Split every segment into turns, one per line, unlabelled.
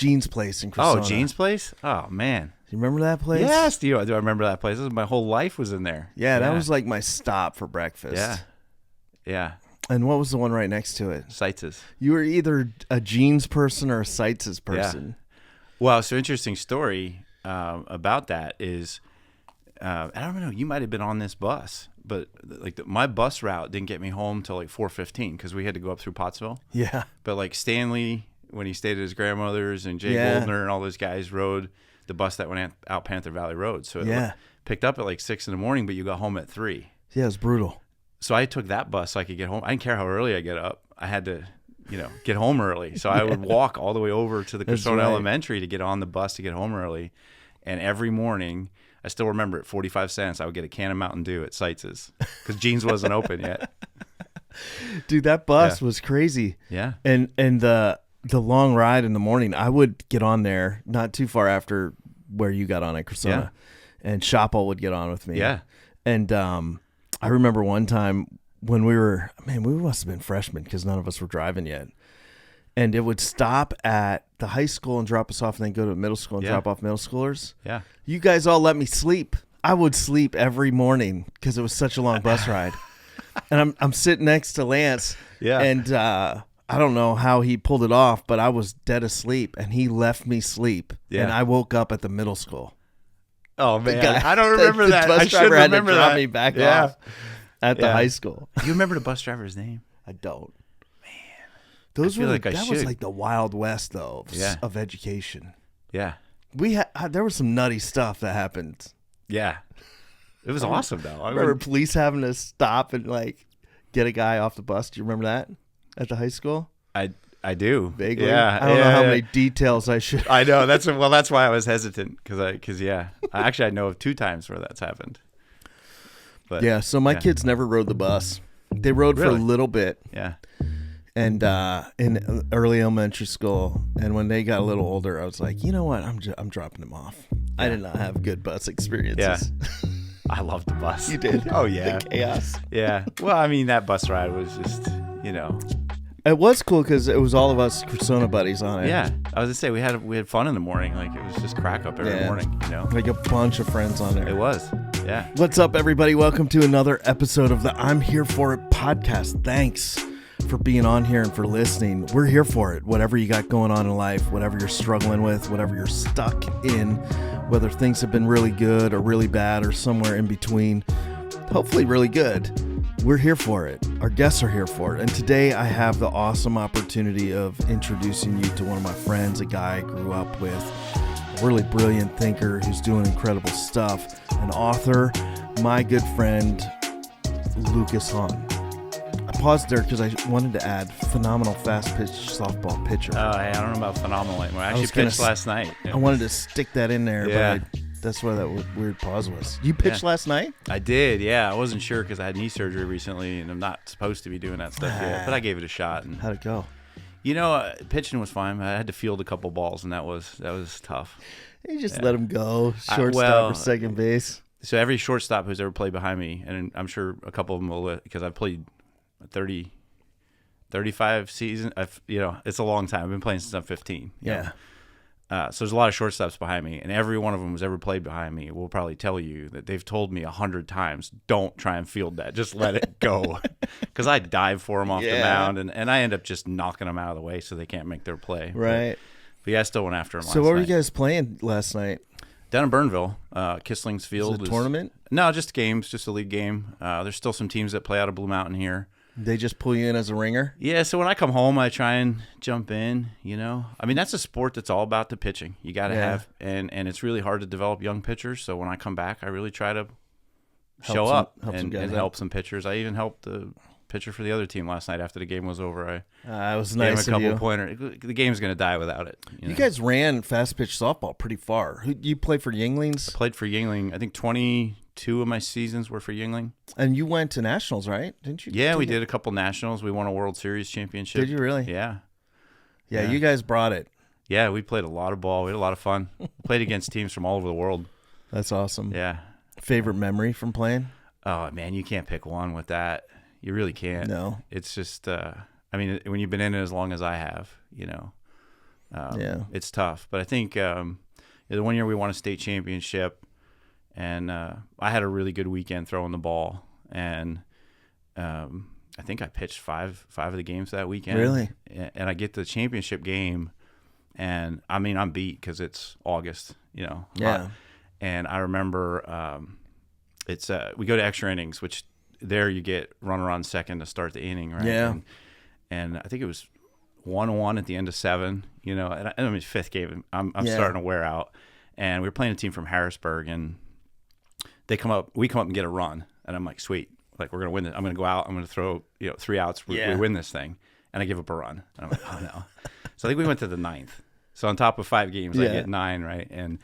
Gene's place in Cressona.
Oh, Gene's place? Oh, man.
Do you remember that place?
Yes, do I remember that place? My whole life was in there.
Yeah, that was like my stop for breakfast.
Yeah.
And what was the one right next to it? Seitz's. You were either a Gene's person or a Seitz's person.
Yeah. Well, so interesting story about that is, I don't know, you might have been on this bus, but like my bus route didn't get me home till like 4:15 because we had to go up through Pottsville.
Yeah.
But like Stanley, when he stayed at his grandmother's, and Jay Goldner and all those guys rode the bus that went out Panther Valley Road. So it picked up at like 6 a.m, but you got home at 3.
Yeah, it was brutal.
So I took that bus so I could get home. I didn't care how early I get up. I had to, get home early. So I would walk all the way over to the Cressona Elementary to get on the bus to get home early. And every morning, I still remember at 45 cents, I would get a can of Mountain Dew at Seitz's because Gene's wasn't open yet.
Dude, that bus was crazy.
Yeah.
And the long ride in the morning, I would get on there not too far after where you got on at Cressona. Yeah. And Shopple would get on with me.
Yeah.
And I remember one time when we must have been freshmen because none of us were driving yet. And it would stop at the high school and drop us off and then go to middle school and drop off middle schoolers.
Yeah.
You guys all let me sleep. I would sleep every morning because it was such a long bus ride. And I'm sitting next to Lance. Yeah. And I don't know how he pulled it off, but I was dead asleep and he left me sleep. Yeah. And I woke up at the middle school.
Oh, man. I don't remember that.
The bus driver
had
to drop me back off at the high school.
You remember the bus driver's name?
I don't. Those were that was like the Wild West though of education.
Yeah.
There was some nutty stuff that happened.
Yeah. It was awesome though.
I remember police having to stop and like get a guy off the bus. Do you remember that at the high school?
I do.
Vaguely.
Yeah.
I don't know how many details I should.
I know. That's why I was hesitant because I know of 2 times where that's happened. But
yeah, so my kids never rode the bus. They rode for a little bit.
Yeah.
And in early elementary school, and when they got a little older, I was like, you know what? I'm dropping them off. Yeah. I did not have good bus experiences.
Yeah. I loved the bus.
You did?
Oh, yeah.
The chaos.
Yeah. Well, I mean, that bus ride was just,
It was cool because it was all of us Cressona buddies on it.
Yeah. I was going to say, we had fun in the morning. Like, it was just crack up every morning,
Like a bunch of friends on there.
It was. Yeah.
What's up, everybody? Welcome to another episode of the I'm Here For It podcast. Thanks for being on here and for listening. We're here for it. Whatever you got going on in life, whatever you're struggling with, whatever you're stuck in, whether things have been really good or really bad or somewhere in between, hopefully really good. We're here for it. Our guests are here for it. And today I have the awesome opportunity of introducing you to one of my friends, a guy I grew up with, a really brilliant thinker who's doing incredible stuff, an author, my good friend, Lucas Hahn. I paused there because I wanted to add phenomenal fast-pitch softball pitcher.
Oh, hey, I don't know about phenomenal anymore. I actually pitched last night.
I wanted to stick that in there, but that's why that weird pause was. You pitched last night?
I did, yeah. I wasn't sure because I had knee surgery recently, and I'm not supposed to be doing that stuff yet, but I gave it a shot. And
how'd it go?
Pitching was fine. I had to field a couple balls, and that was tough.
You just let them go, shortstop or second base.
So every shortstop who's ever played behind me, and I'm sure a couple of them will, because I've played 35 seasons. It's a long time. I've been playing since I'm 15.
Yeah.
So there's a lot of shortstops behind me, and every one of them who's ever played behind me will probably tell you that they've told me 100 times, don't try and field that. Just let it go. Because I dive for them off the mound, and I end up just knocking them out of the way so they can't make their play.
Right.
But I still went after them
So what were you guys playing last night?
Down in Burnville, Kisling's Field.
Was it a tournament?
No, just games, just a league game. There's still some teams that play out of Blue Mountain here.
They just pull you in as a ringer?
Yeah, so when I come home, I try and jump in, I mean, that's a sport that's all about the pitching. You got to have, and it's really hard to develop young pitchers, so when I come back, I really try to show up and help some pitchers. I even helped the pitcher for the other team last night after the game was over.
It was nice
gave him a couple pointer. The game's going to die without it.
You guys ran fast-pitch softball pretty far. You played for Yinglings?
I played for Yuengling. I think 22 of my seasons were for Yuengling.
And you went to nationals, right? Didn't you?
Yeah, we did a couple nationals. We won a World Series championship.
Did you really?
Yeah.
Yeah, you guys brought it.
Yeah, we played a lot of ball. We had a lot of fun. Played against teams from all over the world.
That's awesome.
Yeah.
Favorite memory from playing?
Oh, man, you can't pick one with that. You really can't.
No.
It's just, when you've been in it as long as I have, It's tough. But I think the one year we won a state championship, and I had a really good weekend throwing the ball, and I think I pitched five of the games that weekend.
Really?
And I get to the championship game, and I mean, I'm beat because it's August,
Yeah.
hot. And I remember we go to extra innings, which there you get runner on second to start the inning, right?
Yeah.
And I think it was 1-1 at the end of 7, and I mean, fifth game, I'm starting to wear out. And we were playing a team from Harrisburg, and we come up and get a run. And I'm like, sweet. Like, we're going to win this. I'm going to go out. I'm going to throw, 3 outs. We win this thing. And I give up a run. And I'm like, oh, no. So I think we went to the 9th. So on top of 5 games, I get 9, right? And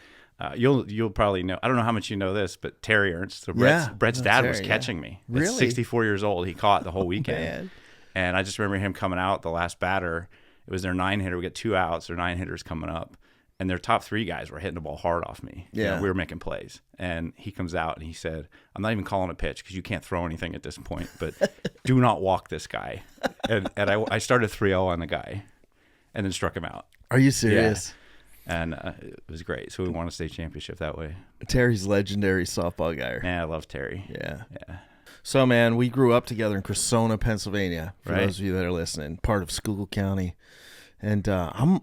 you'll probably know. I don't know how much you know this, but Terry Ernst, so Brett's dad, was catching me.
Really?
At 64 years old, he caught the whole weekend. And I just remember him coming out, the last batter. It was their 9-hitter. We got 2 outs. Their 9-hitters coming up. And their top 3 guys were hitting the ball hard off me.
Yeah.
We were making plays. And he comes out and he said, I'm not even calling a pitch because you can't throw anything at this point, but do not walk this guy. And I started 3-0 on the guy and then struck him out.
Are you serious?
Yeah. And it was great. So we won a state championship that way.
Terry's legendary softball guy.
Yeah, I love Terry.
Yeah.
Yeah.
So, man, we grew up together in Cressona, Pennsylvania, for
Right.
those of you that are listening, part of Schuylkill County. And I'm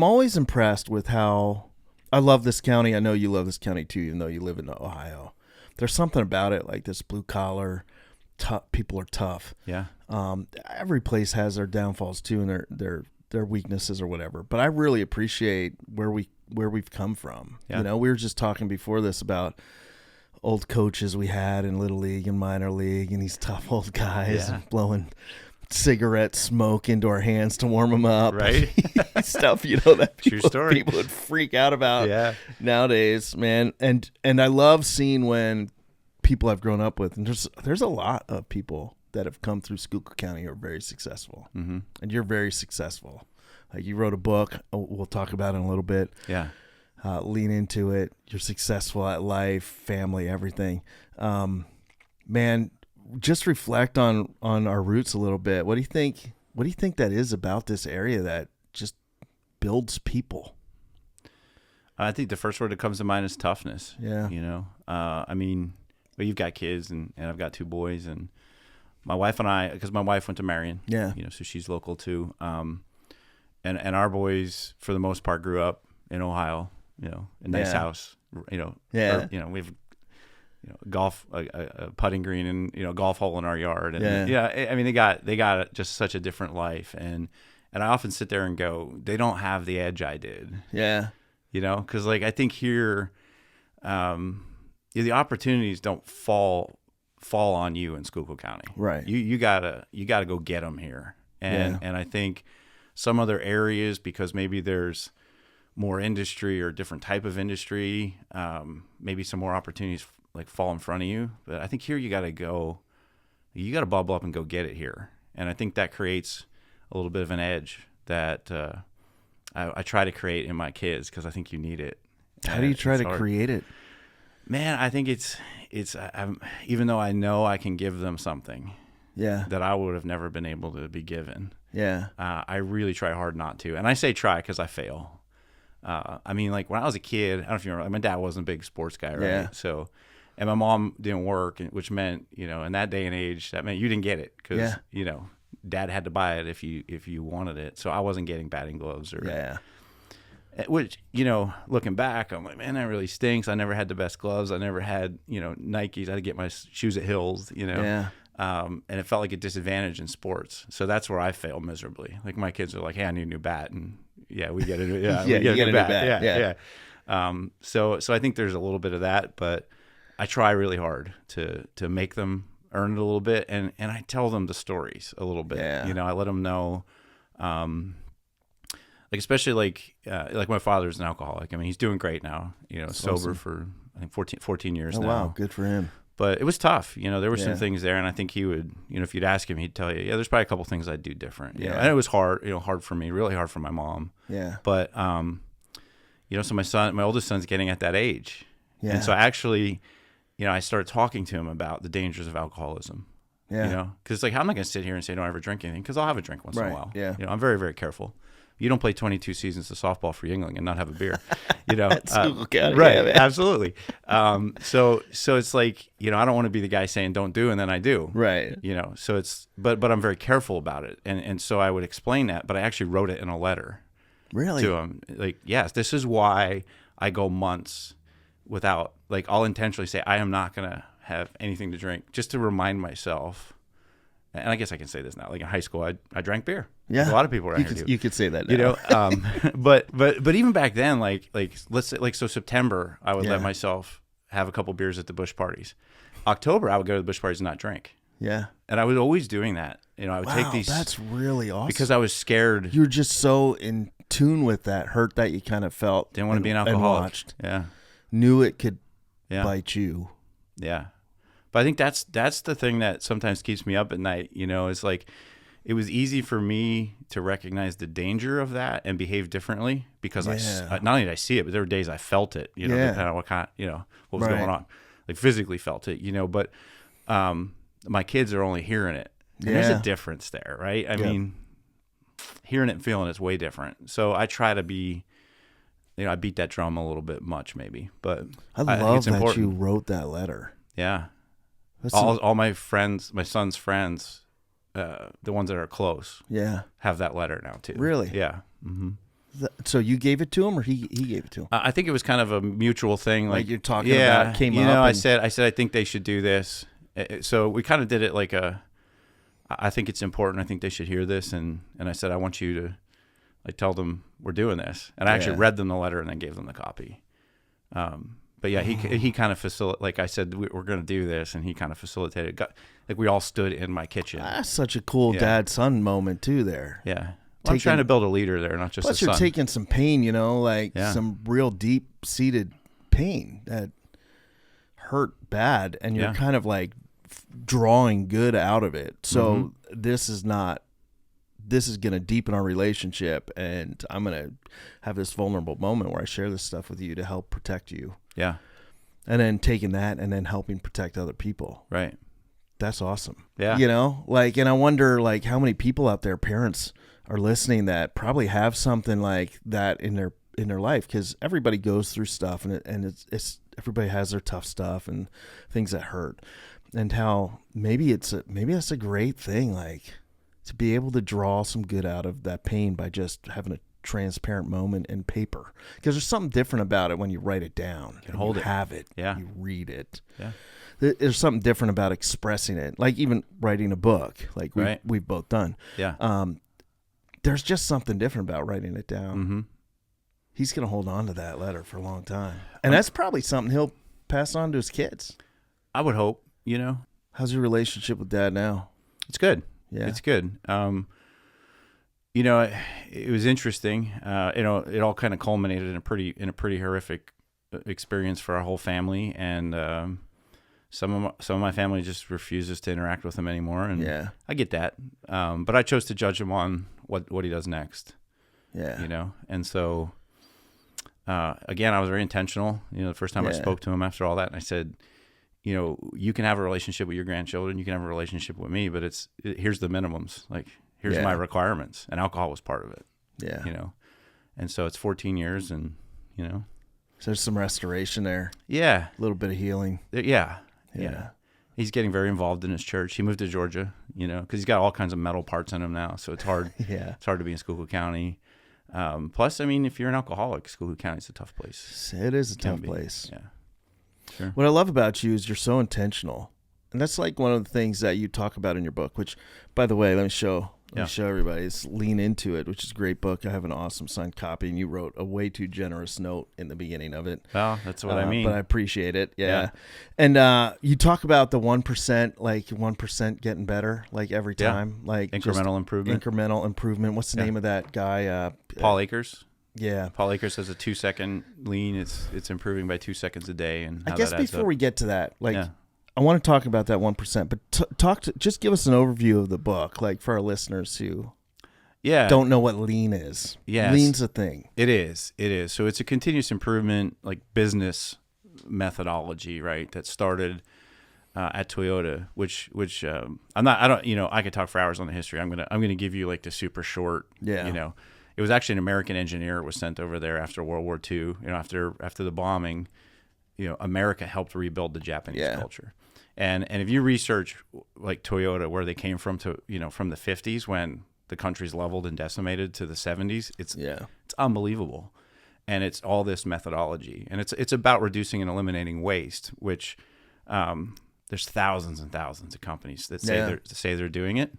always impressed with how I love this county. I know you love this county too, even though you live in Ohio. There's something about it, like this blue collar, tough. People are tough.
Yeah.
Every place has their downfalls too, and their weaknesses or whatever. But I really appreciate where we've come from.
Yeah.
We were just talking before this about old coaches we had in Little League and minor league, and these tough old guys blowing cigarette smoke into our hands to warm them up,
Right?
Stuff that
True story.
People would freak out about
nowadays,
man. And I love seeing when people I've grown up with, and there's a lot of people that have come through Schuylkill County who are very successful, and you're very successman. Like, you wrote a book, we'll talk about it in a little bit.
Yeah.
Lean into it. You're successful at life, family, everything. Man, just reflect on our roots a little bit. What do you think? What do you think that is about this area that just builds people?
I think the first word that comes to mind is toughness.
Yeah.
I mean, well, you've got kids, and I've got 2 boys, and my wife and I, because my wife went to Marion. Yeah. So she's local too. And our boys, for the most part, grew up in Ohio. A nice house.
Yeah.
We have golf, a putting green, and a golf hole in our yard. And I mean, they got just such a different life, and I often sit there and go, they don't have the edge I did.
Yeah.
Because I think here, the opportunities don't fall on you in Schuylkill County.
Right.
You gotta go get them here, and I think some other areas, because maybe there's more industry or different type of industry, maybe some more opportunities fall in front of you. But I think here you got to bubble up and go get it here. And I think that creates a little bit of an edge that I try to create in my kids, because I think you need it.
How do you try to create it?
Man, I think it's even though I know I can give them something that I would have never been able to be given. Yeah. I really try hard not to. And I say try because I fail. I mean, when I was a kid, I don't know if you remember, my dad wasn't a big sports guy, right? Yeah. So, and my mom didn't work, which meant, in that day and age, that meant you didn't get it because, dad had to buy it if you wanted it. So I wasn't getting batting gloves which, looking back, I'm like, man, that really stinks. I never had the best gloves. I never had, Nikes. I had to get my shoes at Hills, and it felt like a disadvantage in sports. So that's where I failed miserably. My kids are like, hey, I need a new bat. And we get a new, we get a new bat. So I think there's a little bit of that, but I try really hard to make them earn it a little bit. And I tell them the stories a little bit, I let them know, especially my father's an alcoholic. I mean, he's doing great now,
That's
sober
awesome.
for, I think 14 years now.
Wow. Good for him.
But it was tough. There were some things there, and I think he would, if you'd ask him, he'd tell you, there's probably a couple things I'd do different. And it was hard, hard for me, really hard for my mom. Yeah. But, so my oldest son's getting at that age. Yeah. And so actually, I started talking to him about the dangers of alcoholism. Yeah. Because I'm not going to sit here and say don't ever drink anything, because I'll have a drink once in a while. Yeah. I'm very, very careful. You don't play 22 seasons of softball for Yingling and not have a beer, you know.
Right,
yeah, absolutely. So it's like, you know, I don't want to be the guy saying don't do and then I do.
Right.
You know, so it's but I'm very careful about it, and so I would explain that, but I actually wrote it in a letter.
Really?
To him, like, yes, this is why I go months without, like, I'll intentionally say I am not gonna have anything to drink just to remind myself. And I guess I can say this now. Like in high school, I drank beer.
Yeah,
a lot of people around here do.
You could say that now.
You know, but even back then, like let's say, like, so September, I would let myself have a couple beers at the bush parties. October, I would go to the bush parties and not drink.
Yeah,
and I was always doing that. You know, I would take these.
That's really awesome.
Because I was scared.
You were just so in tune with that hurt that you kind of felt.
Didn't want to be an alcoholic.
And watched.
Yeah,
knew it could bite you.
Yeah. But I think that's the thing that sometimes keeps me up at night, you know, is like, it was easy for me to recognize the danger of that and behave differently because I not only did I see it, but there were days I felt it, you know, depending on what kind, you know, what was going on, like physically felt it, you know, but my kids are only hearing it. And there's a difference there, right? I mean, hearing it and feeling it's way different. So I try to be, you know, I beat that drum a little bit much maybe, but
I love that you wrote that letter.
Yeah. All my friends, my son's friends, the ones that are close, have that letter now too.
Really?
Yeah. Mm-hmm.
So you gave it to him, or he gave it to him?
I think it was kind of a mutual thing. Like you're
talking about, it came up.
You know, I said I think they should do this. So we kind of did it like I think it's important. I think they should hear this, and I said I want you to, like, tell them we're doing this, and I actually read them the letter and then gave them the copy. But yeah, he kind of like I said, we're going to do this, and he kind of facilitated. Like we all stood in my kitchen.
That's such a cool dad-son moment too there.
Yeah. Well, I'm trying to build a leader there, not just a son.
Plus you're taking some pain, you know, like some real deep-seated pain that hurt bad, and you're kind of like drawing good out of it. So this is going to deepen our relationship, and I'm going to have this vulnerable moment where I share this stuff with you to help protect you.
Yeah.
And then taking that and then helping protect other people.
Right.
That's awesome.
Yeah.
You know, like, and I wonder, like, how many people out there, parents, are listening that probably have something like that in their life, because everybody goes through stuff, and it's everybody has their tough stuff and things that hurt, and how maybe that's a great thing, like, to be able to draw some good out of that pain by just having a transparent moment in paper, because there's something different about it when you write it down, you have it, you read it. Yeah. There's something different about expressing it, like even writing a book, like we've both done.
Yeah.
There's just something different about writing it down.
Mm-hmm.
He's going to hold on to that letter for a long time, and that's probably something he'll pass on to his kids.
I would hope. You know,
how's your relationship with Dad now?
It's good.
Yeah,
it's good. You know, it was interesting. You know, it all kind of culminated in a pretty horrific experience for our whole family, and some of my family just refuses to interact with him anymore, and I get that. But I chose to judge him on what he does next. Yeah, you know, and so again, I was very intentional. You know, the first time I spoke to him after all that, and I said, you know, you can have a relationship with your grandchildren, you can have a relationship with me, but here's the minimums. Like, here's my requirements, and alcohol was part of it. Yeah, you know, and so it's 14 years, and you know,
so there's some restoration there.
Yeah,
a little bit of healing.
Yeah. He's getting very involved in his church. He moved to Georgia, you know, because he's got all kinds of metal parts in him now, so it's hard. It's hard to be in Schuylkill County. Plus, I mean, if you're an alcoholic, Schuylkill County's a tough place.
It is a tough place.
Yeah. Sure.
What I love about you is you're so intentional. And that's like one of the things that you talk about in your book, which, by the way, let me show everybody. It's Lean Into It, which is a great book. I have an awesome signed copy, and you wrote a way too generous note in the beginning of it.
Well, that's what I mean.
But I appreciate it. Yeah. And you talk about the 1%, like 1% getting better, like every time. Like
incremental improvement.
Incremental improvement. What's the name of that guy?
Paul Akers.
Yeah,
Paul Akers has a 2-second lean. It's improving by 2 seconds a day, and
I guess before we get to that, like, I want to talk about that 1%, but just give us an overview of the book, like, for our listeners who don't know what lean is. Yeah, lean's a thing.
It is. So it's a continuous improvement, like, business methodology, right? That started at Toyota, which I could talk for hours on the history. I'm gonna give you like the super short, you know. it was actually an American engineer was sent over there after World War II. You know, after the bombing, you know, America helped rebuild the Japanese culture. And if you research like Toyota, where they came from to, you know, from the 50s when the country's leveled and decimated to the 70s, it's unbelievable. And it's all this methodology, and it's about reducing and eliminating waste, which there's thousands and thousands of companies that say they're doing it.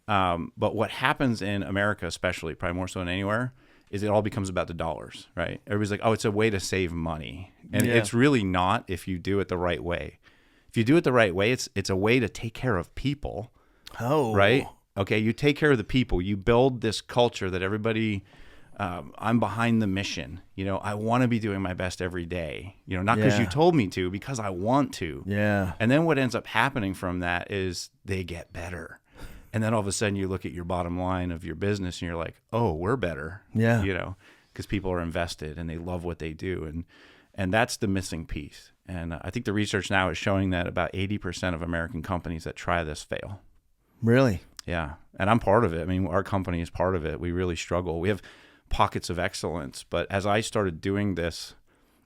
But what happens in America, especially, probably more so than anywhere, is it all becomes about the dollars, right? Everybody's like, oh, it's a way to save money. And it's really not if you do it the right way. If you do it the right way, it's a way to take care of people.
Oh.
Right? Okay, you take care of the people. You build this culture that everybody... I'm behind the mission. You know, I want to be doing my best every day. You know, not because you told me to, because I want to.
Yeah.
And then what ends up happening from that is they get better. And then all of a sudden you look at your bottom line of your business and you're like, oh, we're better.
Yeah.
You know, because people are invested and they love what they do. And that's the missing piece. And I think the research now is showing that about 80% of American companies that try this fail.
Really?
Yeah. And I'm part of it. I mean, our company is part of it. We really struggle. We have pockets of excellence, but as I started doing this,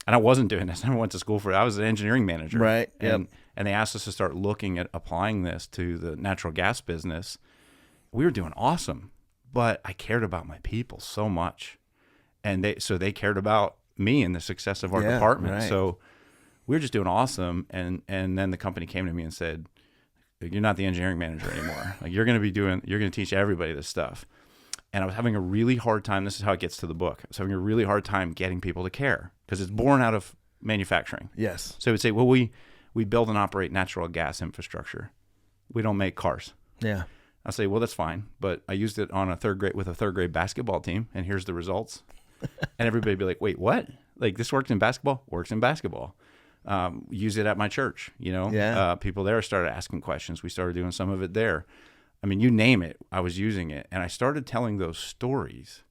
and I wasn't doing this, I never went to school for it. I was an engineering manager,
right?
And they asked us to start looking at applying this to the natural gas business. We were doing awesome, but I cared about my people so much, and they cared about me and the success of our department.
Right.
So we were just doing awesome, and then the company came to me and said, "You're not the engineering manager anymore. Like you're going to teach everybody this stuff." And I was having a really hard time. This is how it gets to the book. I was having a really hard time getting people to care because it's born out of manufacturing.
Yes.
So I would say, well, we build and operate natural gas infrastructure. We don't make cars.
Yeah.
I'll say, well, that's fine. But I used it on a third grade basketball team, and here's the results. And everybody would be like, wait, what? Like this works in basketball? Works in basketball. Use it at my church, you know?
Yeah.
People there started asking questions. We started doing some of it there. I mean, you name it, I was using it. And I started telling those stories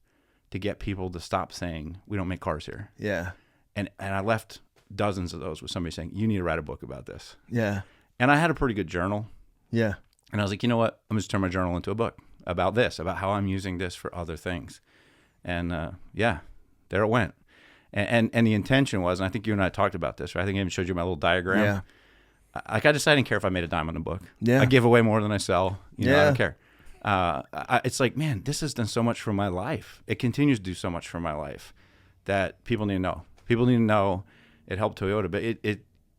to get people to stop saying, we don't make cars here.
Yeah.
And I left dozens of those with somebody saying, you need to write a book about this.
Yeah.
And I had a pretty good journal.
Yeah.
And I was like, you know what? I'm just turn my journal into a book about this, about how I'm using this for other things. And there it went. And the intention was, and I think you and I talked about this, right? I think I even showed you my little diagram.
Yeah.
Like I decided I didn't care if I made a dime on the book.
Yeah.
I give away more than I sell. You know, I don't care. It's like, man, this has done so much for my life. It continues to do so much for my life that people need to know. People need to know it helped Toyota, but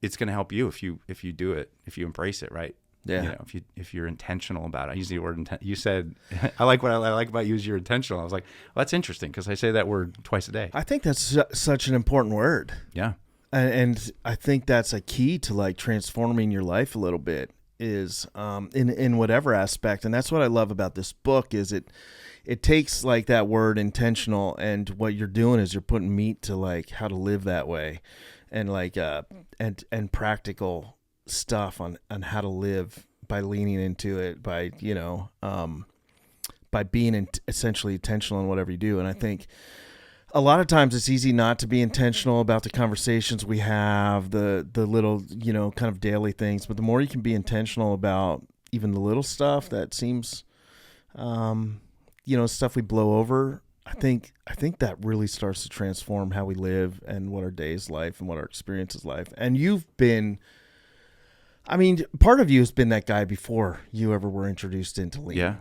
it's going to help you if you do it, if you embrace it, right?
Yeah.
You know, if you're intentional about it. I use the word intent. You said, I like what I like about you is you're intentional. I was like, well, that's interesting because I say that word twice a day.
I think that's such an important word.
Yeah.
And I think that's a key to like transforming your life a little bit is in whatever aspect. And that's what I love about this book is it takes like that word intentional, and what you're doing is you're putting meat to like how to live that way, and like and practical stuff on how to live by leaning into it, by by being essentially intentional in whatever you do. And I think a lot of times it's easy not to be intentional about the conversations we have, the little, kind of daily things. But the more you can be intentional about even the little stuff that seems, stuff we blow over, I think that really starts to transform how we live and what our day's life and what our experience is life. And part of you has been that guy before you ever were introduced into lean.
Yeah.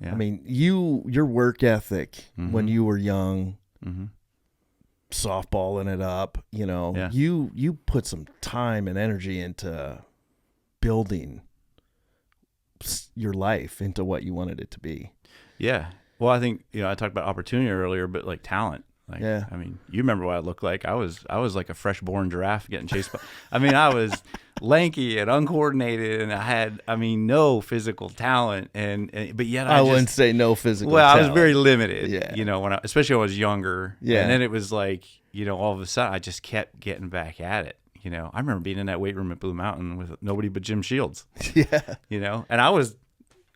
I mean, your work ethic when you were young, softballing it up, you put some time and energy into building your life into what you wanted it to be.
Yeah. Well, I think, I talked about opportunity earlier, but like talent. Like,
yeah.
I mean, you remember what I looked like. I was like a fresh born giraffe getting chased by, I was lanky and uncoordinated, and I had, no physical talent, but yet
I wouldn't say no physical
talent.
I
was very limited,
yeah.
Especially when I was younger.
Yeah.
And then it was like, all of a sudden I just kept getting back at it. I remember being in that weight room at Blue Mountain with nobody but Jim Shields.
Yeah.
And I was,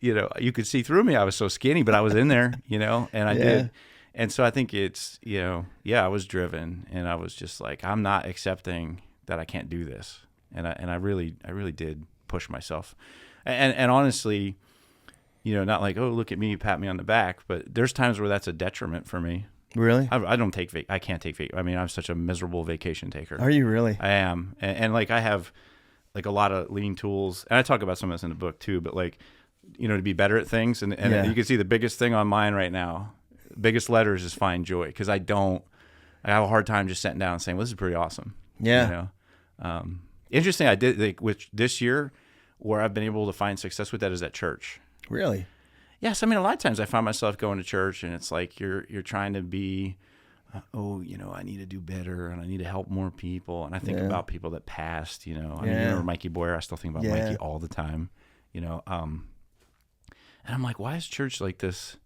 you could see through me. I was so skinny, but I was in there, and I did. And so I think it's, I was driven, and I was just like, I'm not accepting that I can't do this. And I really did push myself. And honestly, not like, oh, look at me, pat me on the back. But there's times where that's a detriment for me.
Really?
I don't take I can't take I mean, I'm such a miserable vacation taker.
Are you really?
I am. And like I have like a lot of lean tools, and I talk about some of this in the book too, but like, to be better at things. And you can see the biggest thing on mine right now, biggest letters is find joy. Because I have a hard time just sitting down and saying, well, this is pretty awesome.
Yeah.
Interesting. I did like which this year where I've been able to find success with that is at church.
Really?
Yes. I mean, a lot of times I find myself going to church and it's like you're trying to be, I need to do better and I need to help more people. And I think about people that passed, I mean, you remember Mikey Boyer? I still think about Mikey all the time, and I'm like, why is church like this?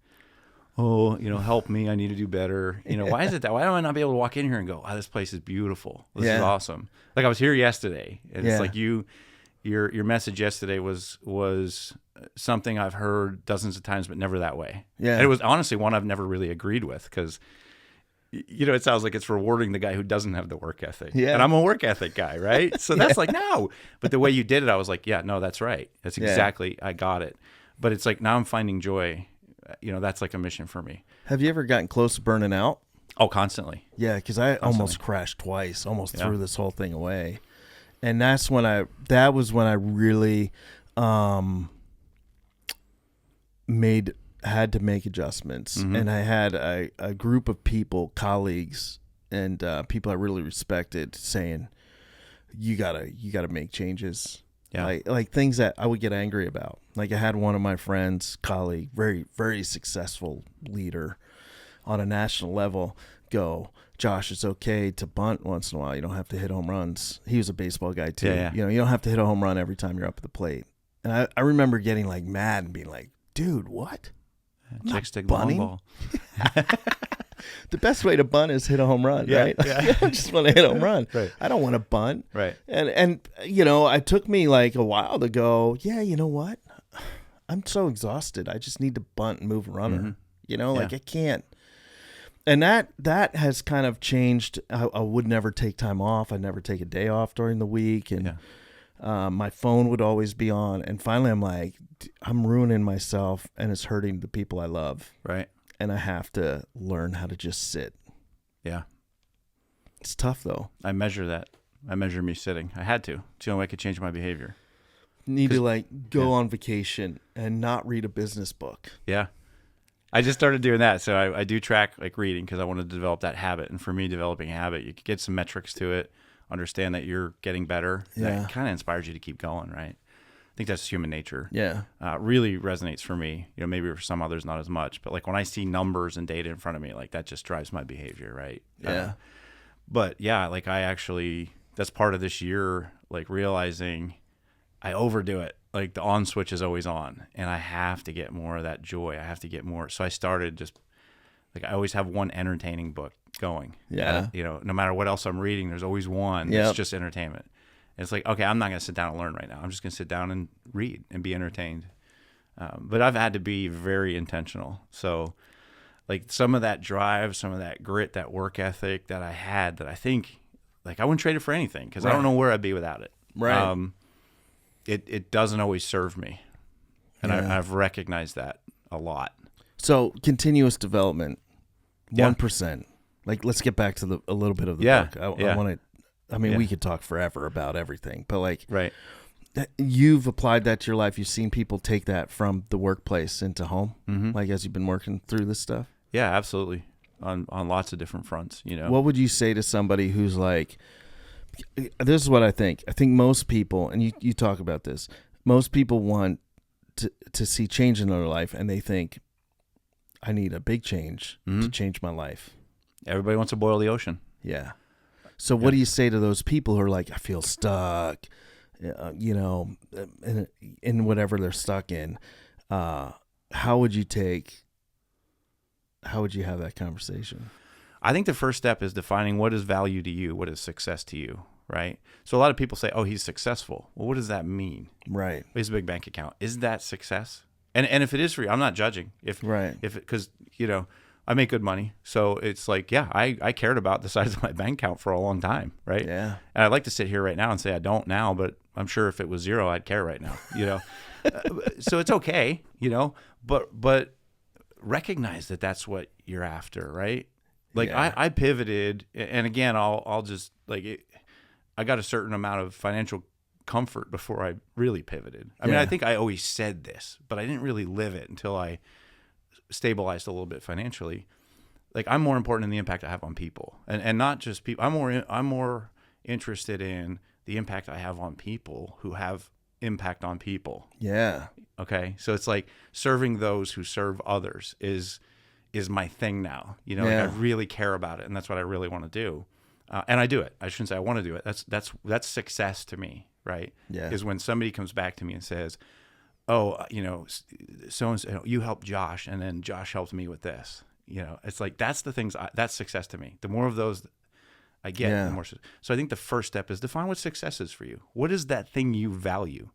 Oh, help me. I need to do better. Why is it that? Why do I not be able to walk in here and go, oh, this place is beautiful. This is awesome. Like I was here yesterday and it's like your message yesterday was something I've heard dozens of times, but never that way. Yeah. And it was honestly one I've never really agreed with because, it sounds like it's rewarding the guy who doesn't have the work ethic. Yeah. And I'm a work ethic guy, right? So that's like, no. But the way you did it, I was like, yeah, no, that's right. That's exactly, I got it. But it's like now I'm finding joy. That's like a mission for me.
Have you ever gotten close to burning out?
Oh, constantly.
Yeah, because I almost crashed twice, almost threw this whole thing away. And that was when I really had to make adjustments. Mm-hmm. And I had a group of people, colleagues, and people I really respected saying, you gotta make changes. Yeah. Like things that I would get angry about. Like I had one of my friends, colleague, very, very successful leader on a national level go, Josh, it's okay to bunt once in a while. You don't have to hit home runs. He was a baseball guy too. Yeah. You don't have to hit a home run every time you're up at the plate. And I remember getting like mad and being like, dude, what?
Chick stick long ball.
The best way to bunt is hit a home run, right? Yeah. I just want to hit a home run. Right. I don't want to bunt.
Right.
And it took me like a while to go, yeah, you know what? I'm so exhausted. I just need to bunt and move a runner. Mm-hmm. I can't. And that has kind of changed. I would never take time off. I'd never take a day off during the week. And my phone would always be on. And finally, I'm like, I'm ruining myself and it's hurting the people I love.
Right.
And I have to learn how to just sit.
Yeah.
It's tough, though.
I measure that. I measure me sitting. I had to. It's the only way I could change my behavior.
Need to, go on vacation and not read a business book.
Yeah. I just started doing that. So I do track, reading because I wanted to develop that habit. And for me, developing a habit, you could get some metrics to it, understand that you're getting better. Yeah. That kind of inspires you to keep going, right? I think that's human nature.
Yeah.
Really resonates for me. Maybe for some others not as much, but when I see numbers and data in front of me, that just drives my behavior, right?
Yeah.
But yeah, I actually, that's part of this year, realizing I overdo it. The on switch is always on and I have to get more of that joy. I have to get more. So I started just I always have one entertaining book going.
Yeah.
No matter what else I'm reading, there's always one that's just entertainment. It's like, okay, I'm not going to sit down and learn right now. I'm just going to sit down and read and be entertained. But I've had to be very intentional. So some of that drive, some of that grit, that work ethic that I had that I think I wouldn't trade it for anything because I don't know where I'd be without it.
Right.
It doesn't always serve me. And I've recognized that a lot.
So continuous development, 1%. Let's get back to a little bit of the book. I want to. I mean, we could talk forever about everything, but
right.
You've applied that to your life. You've seen people take that from the workplace into home, as you've been working through this stuff.
Yeah, absolutely. On lots of different fronts,
What would you say to somebody who's like, this is what I think. I think most people, and you talk about this, most people want to see change in their life, and they think, I need a big change to change my life.
Everybody wants to boil the ocean.
Yeah. So what do you say to those people who are like, I feel stuck, in whatever they're stuck in? How would you have that conversation?
I think the first step is defining what is value to you, what is success to you, right? So a lot of people say, oh, he's successful. Well, what does that mean?
Right.
He has a big bank account. Is that success? And if it is for you, I'm not judging. Because I make good money. So it's I cared about the size of my bank account for a long time, right?
Yeah.
And I'd like to sit here right now and say I don't now, but I'm sure if it was zero, I'd care right now, So it's okay, but recognize that that's what you're after, right? Like I pivoted, and again, I'll just I got a certain amount of financial comfort before I really pivoted. I mean, I think I always said this, but I didn't really live it until I stabilized a little bit financially. Like, I'm more important in the impact I have on people, and not just people. I'm more interested in the impact I have on people who have impact on people.
Yeah.
Okay. So it's like serving those who serve others is my thing now. Like, I really care about it, and that's what I really want to do. And I do it. I shouldn't say I want to do it. That's success to me, right?
Yeah.
Is when somebody comes back to me and says, "Oh, so-and-so, you helped Josh, and then Josh helped me with this." It's like that's success to me. The more of those I get, the more. So I think the first step is define what success is for you. What is that thing you value?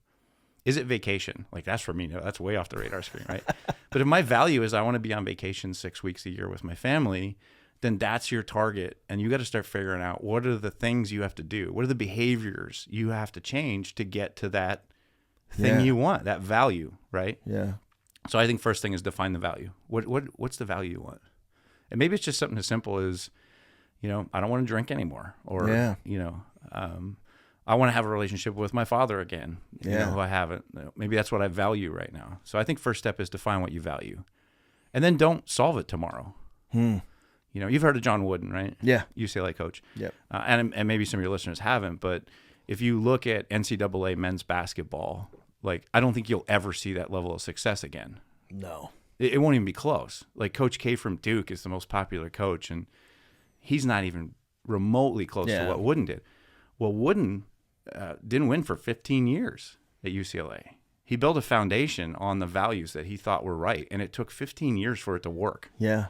Is it vacation? Like, that's for me. No, that's way off the radar screen, right? But if my value is I want to be on vacation 6 weeks a year with my family, then that's your target. And you got to start figuring out what are the things you have to do? What are the behaviors you have to change to get to that thing you want, that value, right?
Yeah.
So I think first thing is define the value. What's the value you want? And maybe it's just something as simple as, I don't want to drink anymore, or I want to have a relationship with my father again, who I haven't. Maybe that's what I value right now. So I think first step is define what you value, and then don't solve it tomorrow. You've heard of John Wooden, right?
Yeah.
UCLA coach.
Yep.
And maybe some of your listeners haven't, but if you look at NCAA men's basketball, like, I don't think you'll ever see that level of success again.
No.
It won't even be close. Like, Coach K from Duke is the most popular coach, and he's not even remotely close to what Wooden did. Well, Wooden didn't win for 15 years at UCLA. He built a foundation on the values that he thought were right, and it took 15 years for it to work.
Yeah.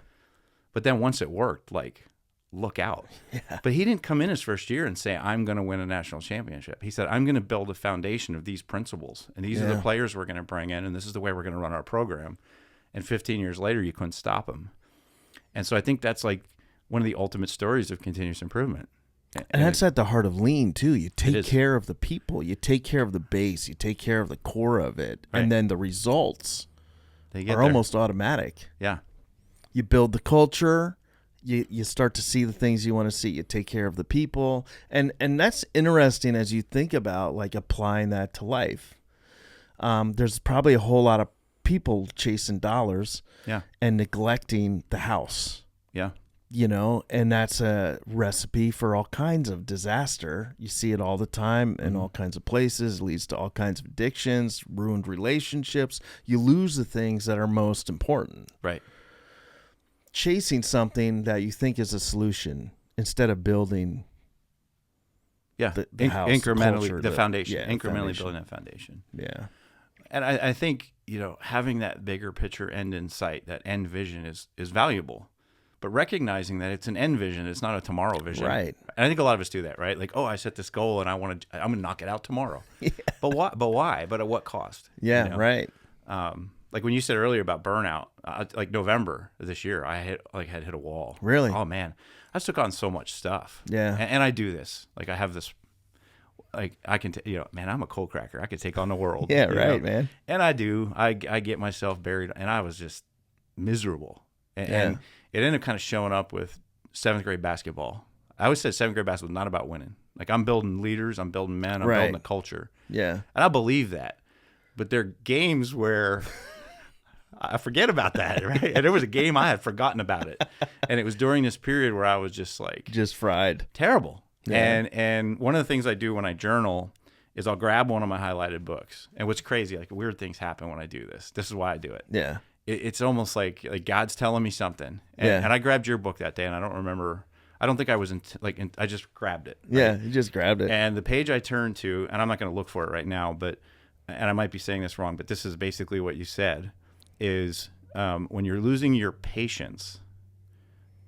But then once it worked, look out. Yeah. But he didn't come in his first year and say, I'm going to win a national championship. He said, I'm going to build a foundation of these principles, and these are the players we're going to bring in, and this is the way we're going to run our program. And 15 years later, you couldn't stop him. And so I think that's like one of the ultimate stories of continuous improvement.
And that's at the heart of lean, too. You take care of the people. You take care of the base. You take care of the core of it. Right. And then the results are almost automatic.
Yeah.
You build the culture. You start to see the things you want to see. You take care of the people. And that's interesting as you think about, like, applying that to life. There's probably a whole lot of people chasing dollars and neglecting the house.
Yeah.
And that's a recipe for all kinds of disaster. You see it all the time in all kinds of places. It leads to all kinds of addictions, ruined relationships. You lose the things that are most important.
Right.
Chasing something that you think is a solution instead of building the house,
incrementally, the foundation.
Yeah,
incrementally building that foundation.
Yeah.
And I think, having that bigger picture end in sight, that end vision is valuable. But recognizing that it's an end vision, it's not a tomorrow vision.
Right.
And I think a lot of us do that, right? Like, I set this goal and I'm going to knock it out tomorrow. Yeah. But why? But at what cost?
Yeah, right.
Like when you said earlier about burnout, like November of this year, I had hit a wall.
Really?
Oh man, I took on so much stuff.
Yeah.
And I do this. Like, I have this. Like, I can, man, I'm a cold cracker. I could take on the world.
Yeah, right, man.
And I do. I get myself buried, and I was just miserable. And it ended up kind of showing up with 7th grade basketball. I always said 7th grade basketball was not about winning. Like, I'm building leaders, I'm building men, I'm building a culture.
Yeah.
And I believe that. But there are games where I forget about that, right? And there was a game I had forgotten about it. And it was during this period where I was just like...
just fried.
Terrible.
Yeah.
And one of the things I do when I journal is I'll grab one of my highlighted books. And what's crazy, like, weird things happen when I do this. This is why I do it.
Yeah.
It's almost like God's telling me something. And I grabbed your book that day, and I don't remember. I don't think I was I just grabbed it. Right?
Yeah, you just grabbed it.
And the page I turned to, and I'm not going to look for it right now, and I might be saying this wrong, but this is basically what you said, is when you're losing your patience,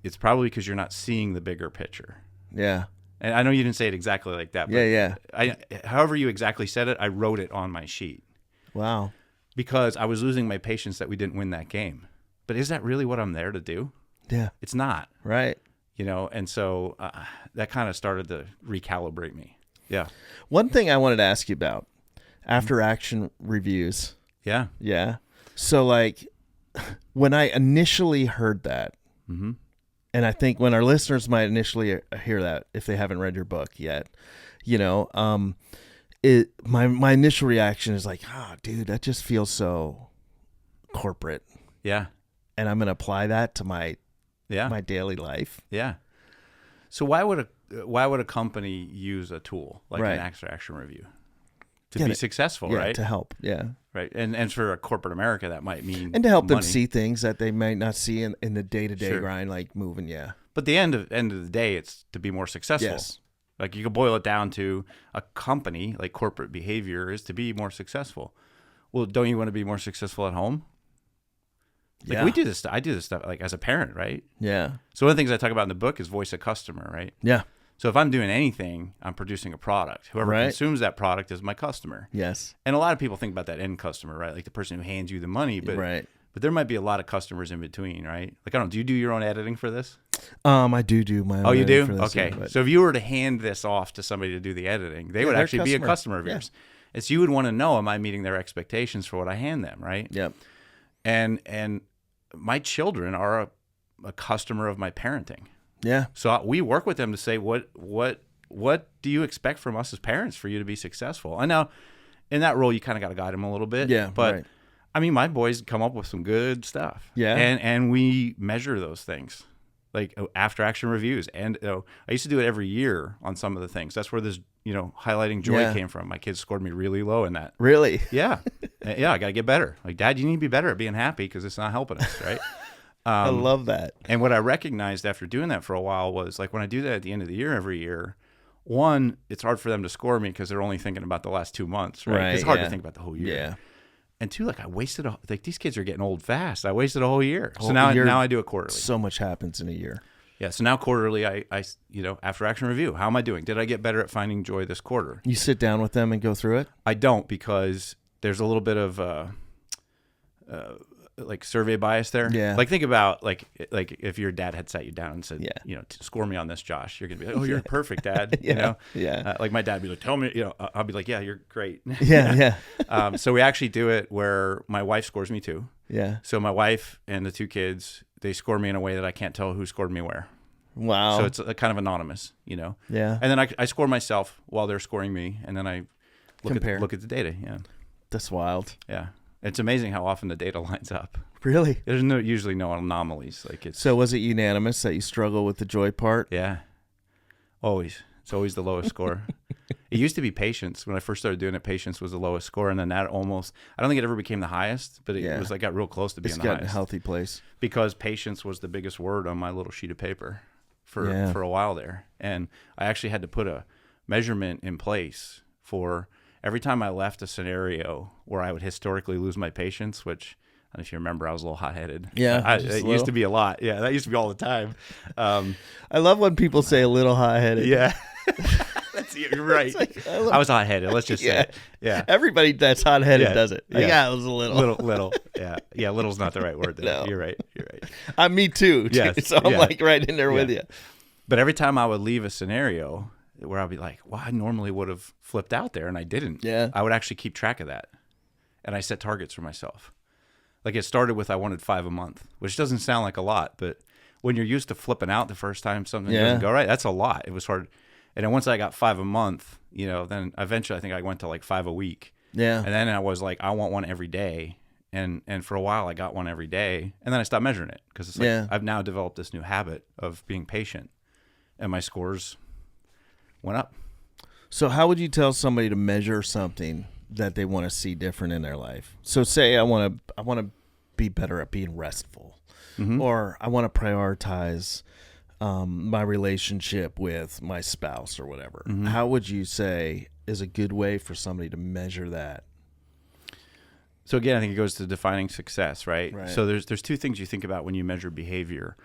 it's probably because you're not seeing the bigger picture.
Yeah.
And I know you didn't say it exactly like that. But however you exactly said it, I wrote it on my sheet.
Wow.
Because I was losing my patience that we didn't win that game. But is that really what I'm there to do?
Yeah.
It's not.
Right.
And so that kind of started to recalibrate me. Yeah.
One thing I wanted to ask you about, after action reviews,
Yeah.
Yeah. So like when I initially heard that,
Mm-hmm.
and I think when our listeners might initially hear that if they haven't read your book yet, my initial reaction is like, dude, that just feels so corporate.
Yeah.
And I'm going to apply that to my daily life.
Yeah. So why would a company use a tool like
Right.
an after action review to be successful, right?
To help. Yeah.
Right. And for a corporate America, that might mean
And to help them
money.
see things that they might not see in the day-to-day
Sure.
grind, like moving. Yeah.
But the end of the day, it's to be more successful.
Yes.
Like you could boil it down to a company, like corporate behavior is to be more successful. Well, don't you want to be more successful at home? Like we do this. I do this stuff like as a parent, right?
Yeah.
So one of the things I talk about in the book is voice of customer, right?
Yeah.
So if I'm doing anything, I'm producing a product. Whoever consumes that product is my customer.
Yes.
And a lot of people think about that end customer, right? Like the person who hands you the money, but there might be a lot of customers in between, right? Like do you do your own editing for this?
I do my own.
Oh, you do?
For this,
okay.
Yeah,
So if you were to hand this off to somebody to do the editing, they would actually be a customer of yours. And so you would want to know, am I meeting their expectations for what I hand them, right?
Yep.
And my children are a customer of my parenting.
Yeah.
So we work with them to say, what do you expect from us as parents for you to be successful? I know in that role, you kind of got to guide them a little bit.
Yeah.
But I mean, my boys come up with some good stuff.
Yeah.
And we measure those things, like after action reviews. And I used to do it every year on some of the things. That's where this, highlighting joy came from. My kids scored me really low in that.
Really?
Yeah. Yeah. I got to get better. Like, Dad, you need to be better at being happy because it's not helping us. Right.
I love that.
And what I recognized after doing that for a while was like when I do that at the end of the year every year, one, it's hard for them to score me because they're only thinking about the last 2 months, right? It's hard to think about the whole year.
Yeah.
And two, like I wasted like these kids are getting old fast. I wasted a whole year. So now I do it quarterly.
So much happens in a year.
Yeah. So now quarterly, I after action review. How am I doing? Did I get better at finding joy this quarter?
You sit down with them and go through it?
I don't because there's a little bit of like survey bias there.
Yeah.
Like think about like if your dad had sat you down and said, score me on this, Josh. You're gonna be like, oh, you're perfect, Dad.
Yeah.
Like my dad would be like, tell me. I'll be like, yeah, you're great.
Yeah.
So we actually do it where my wife scores me too.
Yeah.
So my wife and the 2 kids, they score me in a way that I can't tell who scored me where.
Wow.
So it's kind of anonymous,
Yeah.
And then I score myself while they're scoring me, and then I look at the data. Yeah.
That's wild.
Yeah. It's amazing how often the data lines up.
Really?
There's usually no anomalies. Like it's
So was it unanimous that you struggle with the joy part?
Yeah. Always. It's always the lowest score. It used to be patience. When I first started doing it, patience was the lowest score, and then that almost I don't think it ever became the highest, but it was like got real close to being the highest.
It's got a healthy place.
Because patience was the biggest word on my little sheet of paper for a while there. And I actually had to put a measurement in place for every time I left a scenario where I would historically lose my patience, which I don't know if you remember, I was a little hot-headed.
Yeah.
It used to be a lot. Yeah, that used to be all the time.
I love when people say a little hot-headed.
Yeah. You're right. I was hot-headed. Let's just say it. Yeah.
Everybody that's hot-headed does it. Yeah, it was a little.
Little. Yeah. Yeah, little's not the right word there. No. You're right.
Me too.
Yes.
So I'm like right in there with you.
But every time I would leave a scenario where I'd be like, well, I normally would have flipped out there and I didn't.
Yeah.
I would actually keep track of that. And I set targets for myself. Like it started with I wanted 5 a month, which doesn't sound like a lot, but when you're used to flipping out the first time something doesn't go right, that's a lot. It was hard. And then once I got 5 a month, then eventually I think I went to like 5 a week.
Yeah.
And then I was like, I want one every day. And for a while I got one every day. And then I stopped measuring it because it's like I've now developed this new habit of being patient. And my scores went up.
So how would you tell somebody to measure something that they want to see different in their life? So say I want to be better at being restful, or I want to prioritize my relationship with my spouse or whatever. How would you say is a good way for somebody to measure that?
So again, I think it goes to defining success, right? So there's 2 things you think about when you measure behavior,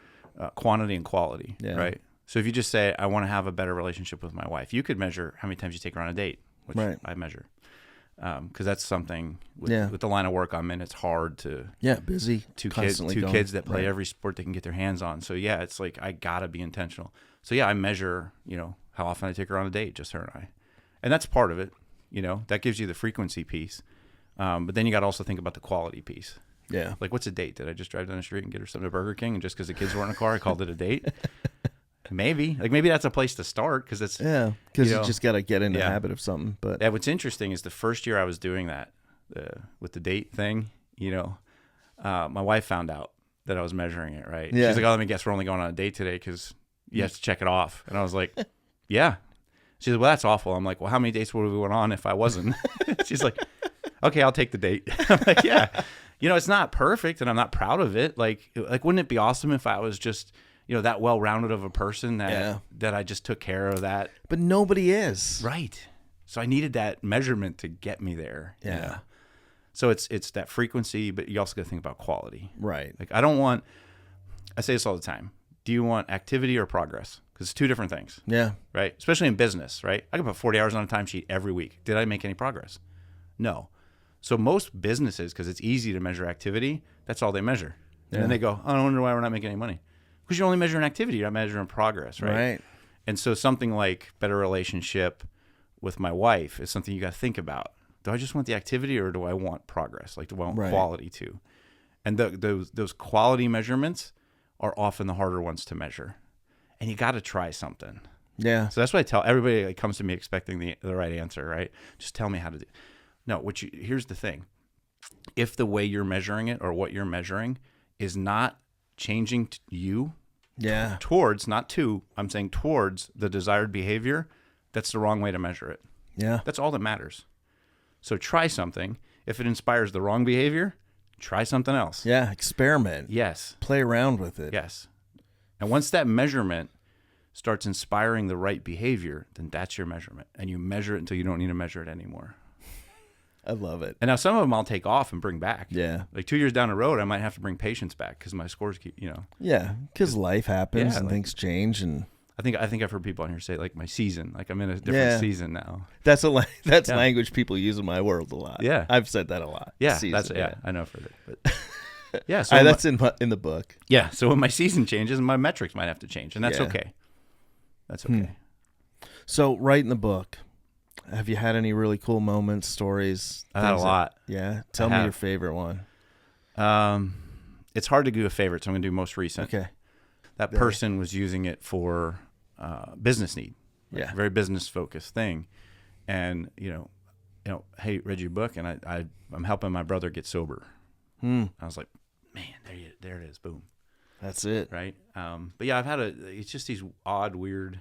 quantity and quality, right? So if you just say, I want to have a better relationship with my wife, you could measure how many times you take her on a date, which I measure. Because that's something with the line of work I'm in, it's hard to
busy
2 kids that play every sport they can get their hands on. So it's like I gotta be intentional. So I measure how often I take her on a date, just her and I, and that's part of it. That gives you the frequency piece. But then you got to also think about the quality piece.
Yeah.
Like, what's a date? Did I just drive down the street and get her something to Burger King, and just because the kids were in a car, I called it a date? Maybe. Like, maybe that's a place to start, because it's...
Yeah, because
you
you
know,
just got to get in the habit of something. But
yeah, what's interesting is the first year I was doing that, with the date thing, my wife found out that I was measuring it, right?
Yeah.
She's like, oh, let me guess, we're only going on a date today because you have to check it off. And I was like, yeah. She's like, well, that's awful. I'm like, well, how many dates would we went on if I wasn't? She's like, okay, I'll take the date. I'm like, yeah. It's not perfect, and I'm not proud of it. Like, wouldn't it be awesome if I was just, that well-rounded of a person that I just took care of that?
But nobody is.
Right. So I needed that measurement to get me there.
Yeah.
So it's that frequency, but you also got to think about quality.
Right.
Like, I say this all the time. Do you want activity or progress? Because it's two different things.
Yeah.
Right. Especially in business, right? I can put 40 hours on a timesheet every week. Did I make any progress? No. So most businesses, because it's easy to measure activity, that's all they measure. And then they go, oh, I wonder why we're not making any money. Because you're only measuring activity, you're not measuring progress, right?
Right.
And so something like better relationship with my wife is something you got to think about. Do I just want the activity, or do I want progress? Like, do I want quality too? And those quality measurements are often the harder ones to measure. And you got to try something. Yeah. So that's what I tell everybody that comes to me expecting the right answer, right? Just tell me how to do. No, here's the thing. If the way you're measuring it, or what you're measuring, is not changing you towards, not to, I'm saying towards the desired behavior, that's the wrong way to measure it. Yeah. That's all that matters. So try something. If it inspires the wrong behavior, try something else.
Yeah, experiment.
Yes.
Play around with it.
Yes. And once that measurement starts inspiring the right behavior, then that's your measurement. And you measure it until you don't need to measure it anymore.
I love it.
And now some of them I'll take off and bring back.
Yeah.
Like 2 years down the road, I might have to bring patience back because my scores keep,
Yeah, because life happens and things change. And
I think I've heard people on here say, like, my season, like I'm in a different season now.
That's language people use in my world a lot.
Yeah.
I've said that a lot.
Yeah,
season,
I know for that. But yeah, so
that's in the book.
Yeah, so when my season changes, my metrics might have to change, and that's okay. That's okay.
So writing the book, have you had any really cool moments, stories?
I had a lot.
Tell me your favorite one.
It's hard to do a favorite, so I'm going to do most recent. Okay. That person was using it for business need. Like a very business focused thing. And, hey, read your book, and I'm helping my brother get sober. I was like, man, there it is. Boom.
That's it.
Right. But yeah, it's just these odd, weird,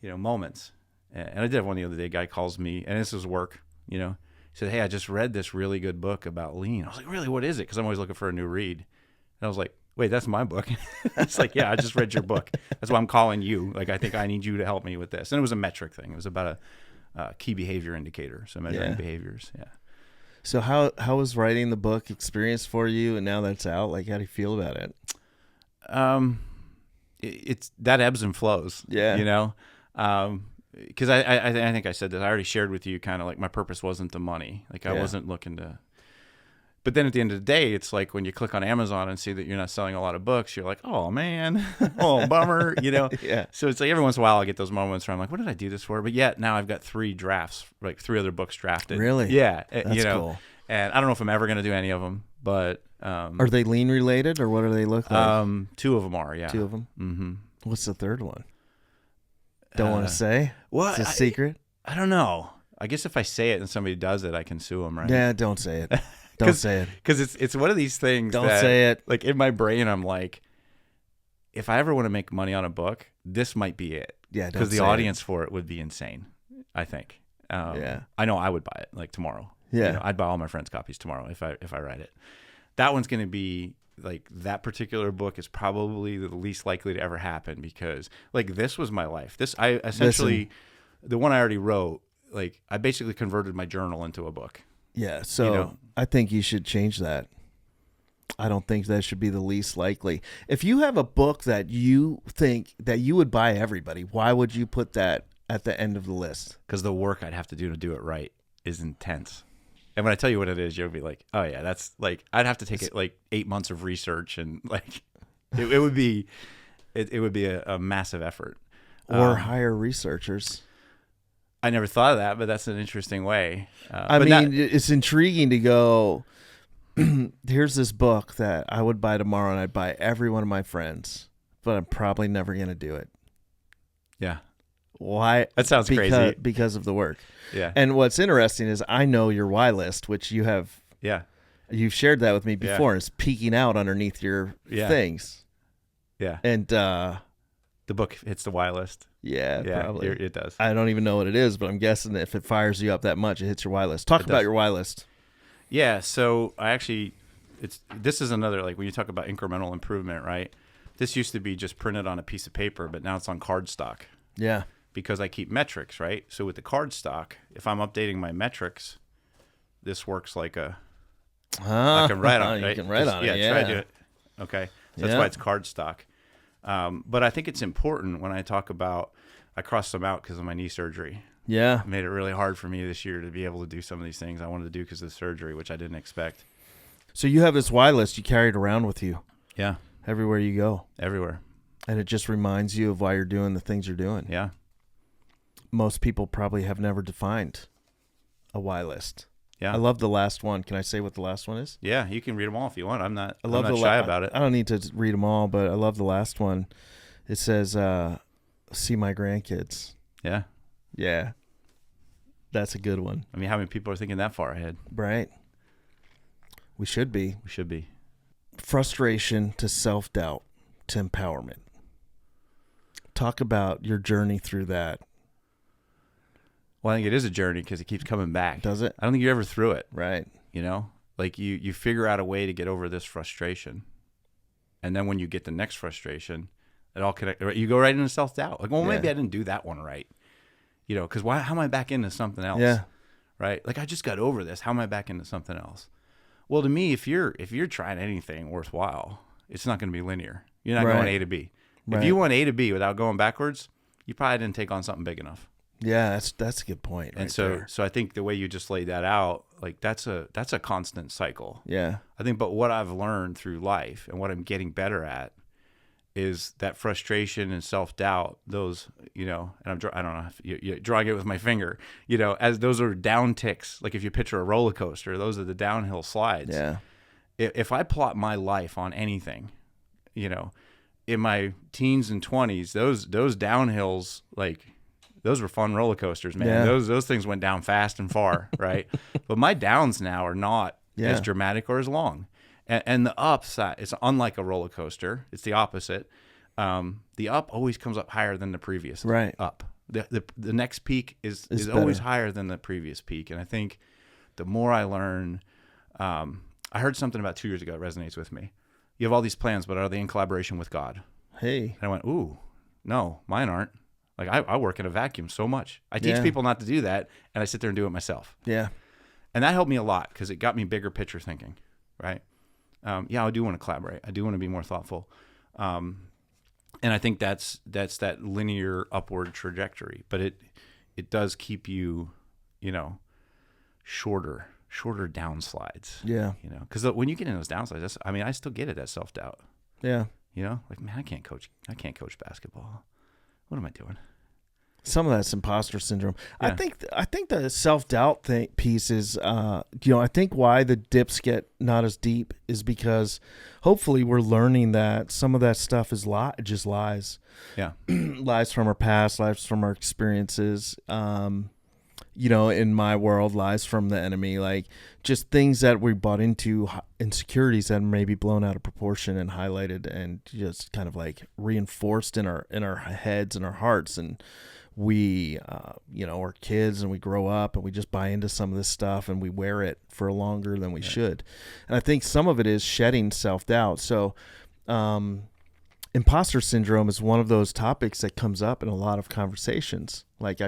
moments. And I did have one the other day. A guy calls me, and this is work, He said, hey, I just read this really good book about lean. I was like, really? What is it? Because I'm always looking for a new read. And I was like, wait, that's my book. It's like, yeah, I just read your book. That's why I'm calling you. Like, I think I need you to help me with this. And it was a metric thing. It was about a key behavior indicator. So measuring behaviors. Yeah.
So how was writing the book experience for you? And now that's out, like, how do you feel about it?
It's that ebbs and flows. Yeah. Because I think I said this. I already shared with you kind of like my purpose wasn't the money. Like I wasn't looking to. But then at the end of the day, it's like when you click on Amazon and see that you're not selling a lot of books, you're like, oh man, oh bummer, Yeah. So it's like every once in a while I get those moments where I'm like, what did I do this for? But yet now I've got 3 drafts, like 3 other books drafted.
Really?
Yeah.
That's cool.
And I don't know if I'm ever going to do any of them, but
are they lean related, or what do they look like?
2 of them are. Yeah.
2 of them.
Mm-hmm.
What's the third one? Don't want to say?
What?
It's a secret?
I don't know. I guess if I say it and somebody does it, I can sue them, right?
Yeah, don't say it. Don't say it.
Because it's one of these things
Don't say it.
Like, in my brain, I'm like, if I ever want to make money on a book, this might be it.
Yeah,
because the audience for it would be insane, I think. I know I would buy it, like, tomorrow.
Yeah.
I'd buy all my friends' copies tomorrow if I write it. That one's going to be... Like, that particular book is probably the least likely to ever happen because, like, this was my life. I essentially, the one I already wrote, like, I basically converted my journal into a book.
Yeah, so I think you should change that. I don't think that should be the least likely. If you have a book that you think that you would buy everybody, why would you put that at the end of the list?
Because the work I'd have to do it right is intense. And when I tell you what it is, you'll be like, oh, yeah, that's like, I'd have to take it like 8 months of research and like, it would be a massive effort.
Or hire researchers.
I never thought of that, but that's an interesting way.
It's intriguing to go, here's this book that I would buy tomorrow and I'd buy every one of my friends, but I'm probably never going to do it.
Yeah.
Why?
That sounds crazy.
Because of the work.
Yeah.
And what's interesting is I know your why list, which you have.
Yeah.
You've shared that with me before. Yeah. It's peeking out underneath your things.
Yeah.
And
the book hits the why list.
Yeah, probably.
It does.
I don't even know what it is, but I'm guessing that if it fires you up that much, it hits your why list. Talk about your why list.
Yeah. So this is another, like when you talk about incremental improvement, right? This used to be just printed on a piece of paper, but now it's on cardstock.
Yeah.
Because I keep metrics, right? So with the cardstock, if I'm updating my metrics, this works like I can write on it, right?
You can write on it, yeah.
Try to do it. Okay. So that's why it's cardstock. But I think it's important when I talk about, I crossed them out because of my knee surgery.
Yeah.
It made it really hard for me this year to be able to do some of these things I wanted to do because of the surgery, which I didn't expect.
So you have this why list you carried around with you.
Yeah.
Everywhere you go.
Everywhere.
And it just reminds you of why you're doing the things you're doing.
Yeah.
Most people probably have never defined a why list.
Yeah.
I love the last one. Can I say what the last one is?
Yeah, you can read them all if you want. I'm not
shy
about it.
I don't need to read them all, but I love the last one. It says, see my grandkids.
Yeah.
Yeah. That's a good one.
I mean, how many people are thinking that far ahead?
Right. We should be.
We should be.
Frustration to self-doubt to empowerment. Talk about your journey through that.
Well, I think it is a journey because it keeps coming back.
Does it?
I don't think you're ever through it.
Right.
You know, like you figure out a way to get over this frustration. And then when you get the next frustration, it all connects. You go right into self-doubt. Like, well, maybe I didn't do that one right. You know, because how am I back into something else?
Yeah.
Right. Like I just got over this. How am I back into something else? Well, to me, if you're trying anything worthwhile, it's not going to be linear. You're not going A to B. Right. If you went A to B without going backwards, you probably didn't take on something big enough.
Yeah, that's a good point.
And so I think the way you just laid that out, like that's a constant cycle.
Yeah.
I think, but what I've learned through life and what I'm getting better at is that frustration and self-doubt, those, you know, and I don't know if you're drawing it with my finger, you know, as those are down ticks. Like if you picture a roller coaster, those are the downhill slides.
Yeah.
If I plot my life on anything, you know, in my teens and 20s, those downhills, like those were fun roller coasters, man.
Yeah.
Those things went down fast and far, right? But my downs now are not as dramatic or as long. And the upside, it's unlike a roller coaster. It's the opposite. The up always comes up higher than the previous up. The next peak is always higher than the previous peak. And I think the more I learn, I heard something about 2 years ago. It resonates with me. You have all these plans, but are they in collaboration with God?
Hey.
And I went, ooh, no, mine aren't. Like I work in a vacuum so much. I teach people not to do that, and I sit there and do it myself.
Yeah.
And that helped me a lot because it got me bigger picture thinking, right? I do want to collaborate. I do want to be more thoughtful. And I think that's that linear upward trajectory, but it does keep you, you know, shorter downslides.
Yeah.
You know, because when you get in those downsides, I still get it, that self-doubt.
Yeah.
You know, like, man, I can't coach basketball. What am I doing?
Some of that's imposter syndrome.
Yeah.
I think the self-doubt piece is, I think why the dips get not as deep is because hopefully we're learning that some of that stuff is just lies.
Yeah.
Lies from our past, lies from our experiences. In my world, lies from the enemy, like just things that we bought into, insecurities that may be blown out of proportion and highlighted and just kind of like reinforced in our heads and our hearts. And we, we're kids and we grow up and we just buy into some of this stuff and we wear it for longer than we should. And I think some of it is shedding self-doubt. So, imposter syndrome is one of those topics that comes up in a lot of conversations. Like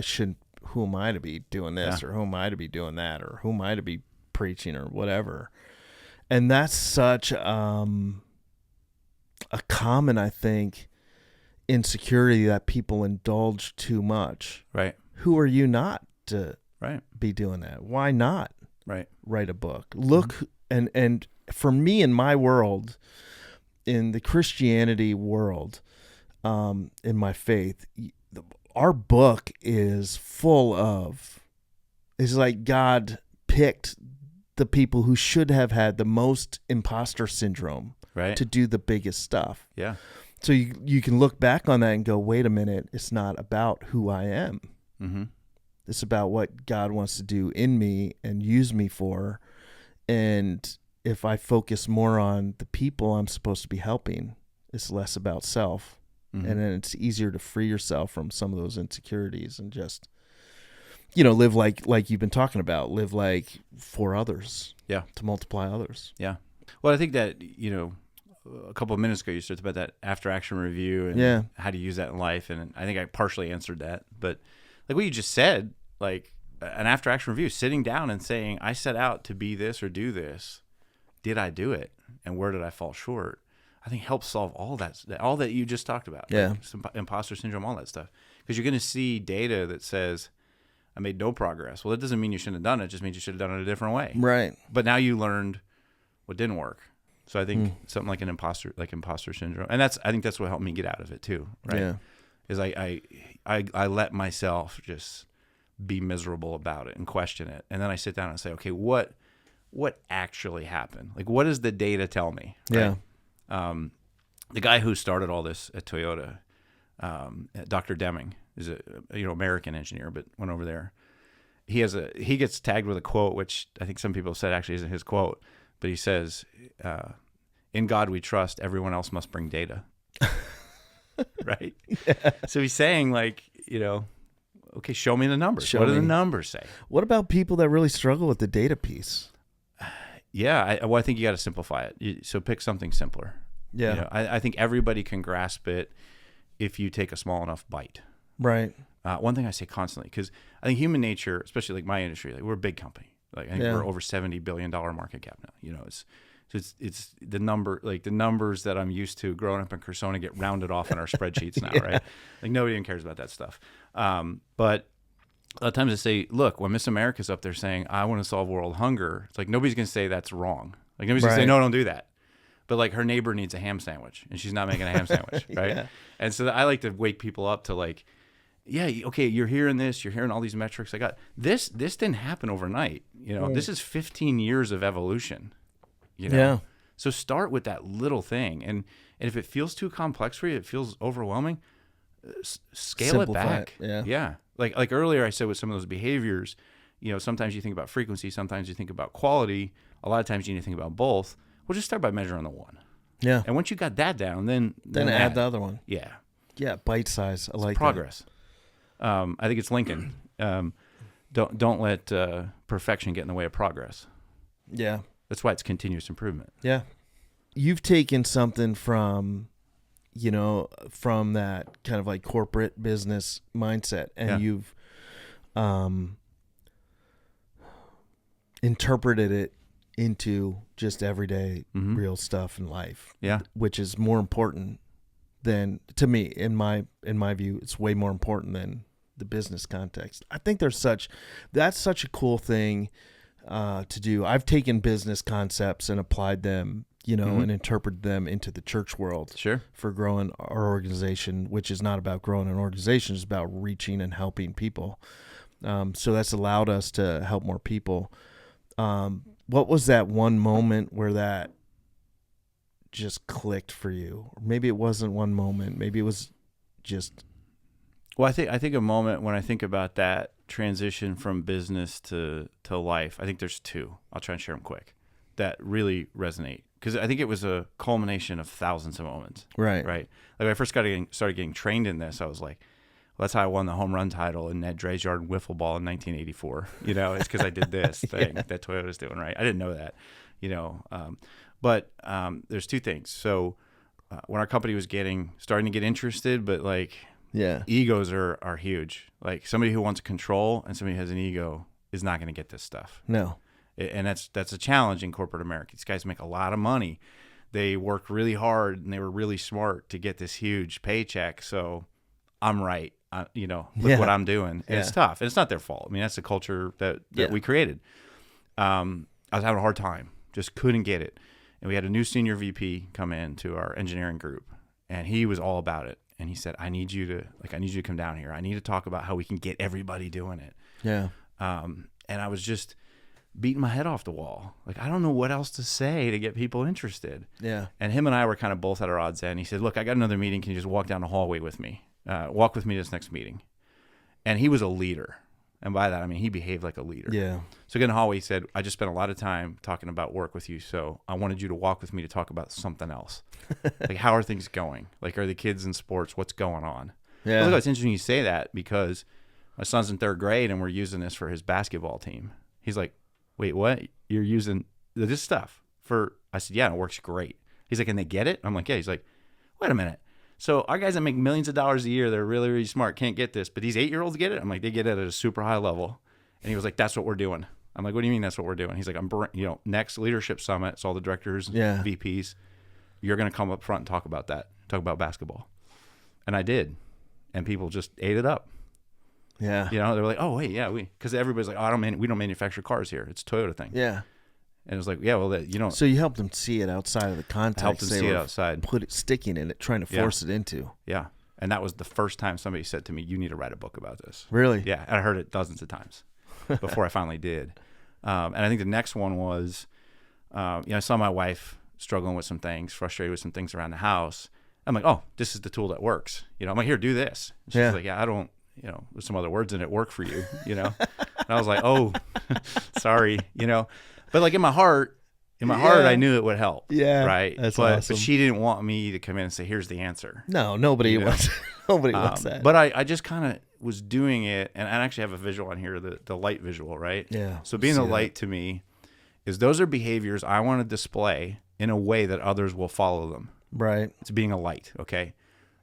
who am I to be doing this or who am I to be doing that or who am I to be preaching or whatever. And that's such a common, I think, insecurity that people indulge too much.
Right. Who
are you not to
be
doing that? Why not
write
a book? Look, and for me in my world, in the Christianity world, in my faith, our book is full of, it's like God picked the people who should have had the most imposter syndrome to do the biggest stuff.
Yeah.
So you can look back on that and go, wait a minute, it's not about who I am.
Mm-hmm.
It's about what God wants to do in me and use me for. And if I focus more on the people I'm supposed to be helping, it's less about self. Mm-hmm. And then it's easier to free yourself from some of those insecurities and just, live like you've been talking about, live like for others.
Yeah.
To multiply others.
Yeah. Well, I think that, a couple of minutes ago you started about that after action review and how to use that in life. And I think I partially answered that. But like what you just said, like an after action review, sitting down and saying, I set out to be this or do this. Did I do it? And where did I fall short? I think helps solve all that you just talked about.
Yeah.
Like some imposter syndrome, all that stuff. Because you're going to see data that says, I made no progress. Well, that doesn't mean you shouldn't have done it. It just means you should have done it a different way.
Right.
But now you learned what didn't work. So I think something like imposter syndrome. And I think that's what helped me get out of it too. Right.
Yeah.
Is I let myself just be miserable about it and question it. And then I sit down and say, okay, what actually happened? Like, what does the data tell me? Right?
Yeah.
The guy who started all this at Toyota, Dr. Deming, is a American engineer, but went over there. He gets tagged with a quote, which I think some people said actually isn't his quote, but he says, "In God we trust. Everyone else must bring data." Right. Yeah. So he's saying like, okay, show me the numbers. What do the numbers say?
What about people that really struggle with the data piece?
Yeah, I think you got to simplify it. So pick something simpler.
Yeah.
I think everybody can grasp it if you take a small enough bite.
Right.
One thing I say constantly, because I think human nature, especially like my industry, like we're a big company. Like I think we're over $70 billion market cap now. It's the numbers that I'm used to growing up in Cressona get rounded off in our spreadsheets now, right? Like nobody even cares about that stuff. But a lot of times I say, look, when Miss America's up there saying, I want to solve world hunger, it's like nobody's going to say that's wrong. Like nobody's going to say, no, don't do that. But like her neighbor needs a ham sandwich and she's not making a ham sandwich, right? Yeah. And so I like to wake people up to like, yeah, okay, you're hearing this, you're hearing all these metrics. I got this didn't happen overnight. This is 15 years of evolution.
Yeah.
So start with that little thing. And if it feels too complex for you, it feels overwhelming, scale it back. Yeah. Like earlier I said with some of those behaviors, sometimes you think about frequency, sometimes you think about quality. A lot of times you need to think about both. Well, just start by measuring the one. Yeah. And once you got that down, then
add the other one.
Yeah.
Yeah, bite size. I like
progress. I think it's Lincoln. Don't let perfection get in the way of progress.
Yeah.
That's why it's continuous improvement.
Yeah. You've taken something from that kind of like corporate business mindset and you've interpreted it into just everyday real stuff in life. Yeah. Which is more important than, to me, in my view, it's way more important than the business context. I think that's such a cool thing to do. I've taken business concepts and applied them, and interpreted them into the church world. Sure. For growing our organization, which is not about growing an organization, it's about reaching and helping people. So that's allowed us to help more people. What was that one moment where that just clicked for you? Or maybe it wasn't one moment. Maybe it was just.
Well, I think a moment when I think about that transition from business to life, I think there's two. I'll try and share them quick that really resonate, because I think it was a culmination of thousands of moments. Right. Like when I first started getting trained in this, I was like, well, that's how I won the home run title in Ned Dre's yard Wiffle ball in 1984. It's because I did this thing that Toyota's doing, right? I didn't know that, but there's two things. So when our company was starting to get interested, but like, egos are huge. Like somebody who wants control and somebody who has an ego is not going to get this stuff. No. And that's a challenge in corporate America. These guys make a lot of money. They worked really hard and they were really smart to get this huge paycheck. So I'm right. Look what I'm doing. And it's tough. And it's not their fault. I mean, that's the culture that we created. I was having a hard time. Just couldn't get it. And we had a new senior VP come in to our engineering group, and he was all about it. and he said, I need you to come down here. I need to talk about how we can get everybody doing it.
Yeah.
And I was just beating my head off the wall. Like, I don't know what else to say to get people interested.
Yeah.
And him and I were kind of both at our odds end. He said, look, I got another meeting. Can you just walk down the hallway with me? Walk with me to this next meeting. And he was a leader. And by that, I mean, he behaved like a leader.
Yeah.
So in the hallway, he said, I just spent a lot of time talking about work with you. So I wanted you to walk with me to talk about something else. Like, how are things going? Like, are the kids in sports? What's going on?
Yeah.
Look, it's interesting you say that, because my son's in 3rd grade and we're using this for his basketball team. He's like, wait, what? You're using this stuff for, I said, yeah, it works great. He's like, and they get it? I'm like, yeah. He's like, wait a minute. So our guys that make millions of dollars a year, they're really, really smart, can't get this, but these 8-year-olds get it? I'm like, they get it at a super high level. And he was like, that's what we're doing. I'm like, what do you mean that's what we're doing? He's like, next leadership summit, it's all the directors, VPs. You're going to come up front and talk about that, talk about basketball. And I did. And people just ate it up.
Yeah.
They're like, oh, wait, yeah, because everybody's like, oh, we don't manufacture cars here. It's a Toyota thing.
Yeah.
And it was like, yeah, well,
So you helped them see it outside of the context.
Helped them see it outside.
Sticking in it, trying to force it into.
Yeah. And that was the first time somebody said to me, you need to write a book about this.
Really?
Yeah. And I heard it dozens of times before I finally did. And I think the next one was, I saw my wife struggling with some things, frustrated with some things around the house. I'm like, oh, this is the tool that works. I'm like, here, do this. And she's like, yeah, I don't, there's some other words in it work for you, And I was like, oh, sorry, But like in my heart, I knew it would help.
Yeah.
Right.
That's awesome.
But she didn't want me to come in and say, here's the answer.
No, nobody wants that.
But I just kind of was doing it, and I actually have a visual on here, the light visual, right?
Yeah.
So being a light to me is those are behaviors I want to display in a way that others will follow them.
Right.
It's being a light, okay?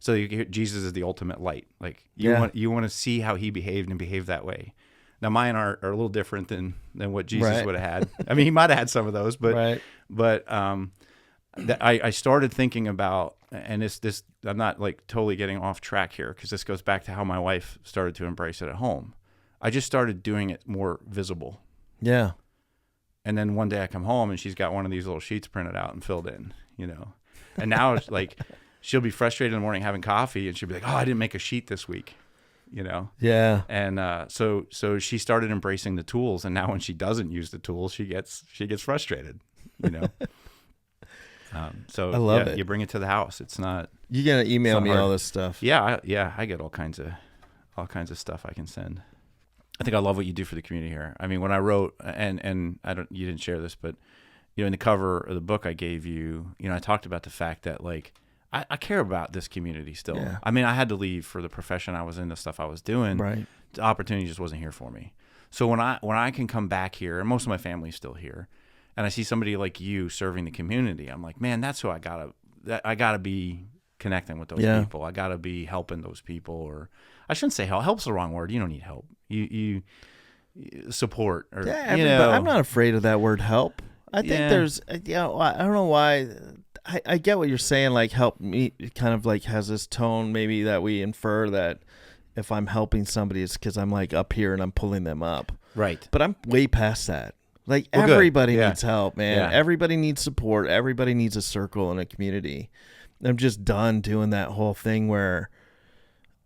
So Jesus is the ultimate light. Like you want to see how he behaved and behave that way. Now mine are a little different than what Jesus would have had. I mean, he might have had some of those, but I started thinking about, and this I'm not like totally getting off track here, because this goes back to how my wife started to embrace it at home. I just started doing it more visible.
Yeah.
And then one day I come home and she's got one of these little sheets printed out and filled in, And now it's like she'll be frustrated in the morning having coffee and she'll be like, oh, I didn't make a sheet this week.
Yeah.
And so she started embracing the tools, and now when she doesn't use the tools, she gets frustrated. So
I love it.
You bring it to the house. It's not.
You gotta email me all this stuff.
Yeah, I get all kinds of stuff I can send. I think I love what you do for the community here. I mean, when I wrote, and you didn't share this, but in the cover of the book I gave you, I talked about the fact that like. I care about this community still. Yeah. I mean, I had to leave for the profession I was in, the stuff I was doing.
Right.
The opportunity just wasn't here for me. So when I can come back here, and most of my family's still here, and I see somebody like you serving the community, I'm like, man, that's who I gotta be connecting with those people. I gotta be helping those people, or I shouldn't say help. Help's the wrong word. You don't need help. You support, or
but I'm not afraid of that word help. I think there's, I don't know why. I get what you're saying, like help me, it kind of like has this tone maybe that we infer that if I'm helping somebody, it's because I'm like up here and I'm pulling them up.
Right.
But I'm way past that. Like everybody needs help, man.
Yeah.
Everybody needs support. Everybody needs a circle and a community. I'm just done doing that whole thing where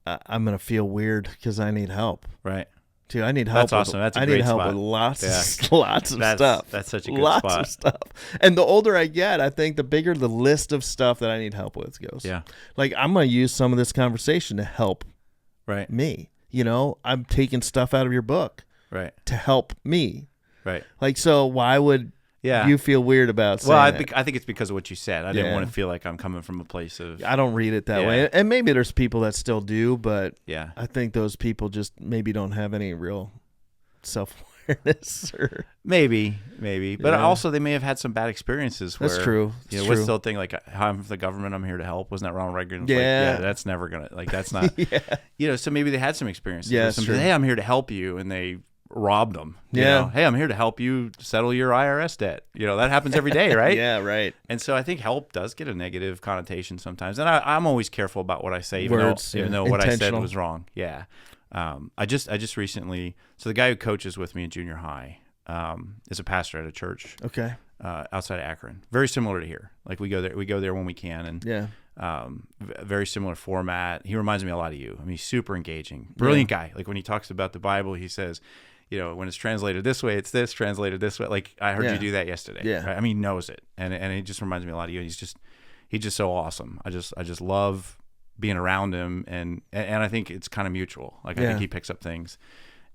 I'm going to feel weird because I need help.
Right.
Dude, I need help.
That's awesome. That's a
I
great
need help
spot.
with lots of stuff.
That's such a good
lots
spot.
of stuff. And the older I get, I think the bigger the list of stuff that I need help with goes.
Yeah.
Like I'm going to use some of this conversation to help me. I'm taking stuff out of your book to help me.
Right.
Like, so why would you feel weird about saying
I think it's because of what you said. I didn't want to feel like I'm coming from a place of...
I don't read it that way. And maybe there's people that still do, but
I
think those people just maybe don't have any real self-awareness. Or
Maybe. But also they may have had some bad experiences where...
That's true.
What's the thing, like, I'm the government, I'm here to help. Wasn't that Ronald Reagan? That's never going to... Like, that's not... So maybe they had some experiences.
Yeah, that's true.
Hey, I'm here to help you, and they... robbed them.
Yeah.
Hey, I'm here to help you settle your IRS debt. That happens every day, right?
Yeah, right.
And so I think help does get a negative connotation sometimes. And I'm always careful about what I say, even though what I said was wrong. Yeah. I just recently, so the guy who coaches with me in junior high is a pastor at a church.
Okay.
Outside of Akron. Very similar to here. Like we go there when we can. And Very similar format. He reminds me a lot of you. I mean, he's super engaging, brilliant guy. Like when he talks about the Bible, he says, when it's translated this way, it's this, translated this way. Like I heard you do that yesterday.
Yeah.
Right? I mean, he knows it. And he just reminds me a lot of you. He's just so awesome. I just love being around him. And I think it's kind of mutual. Like I think he picks up things.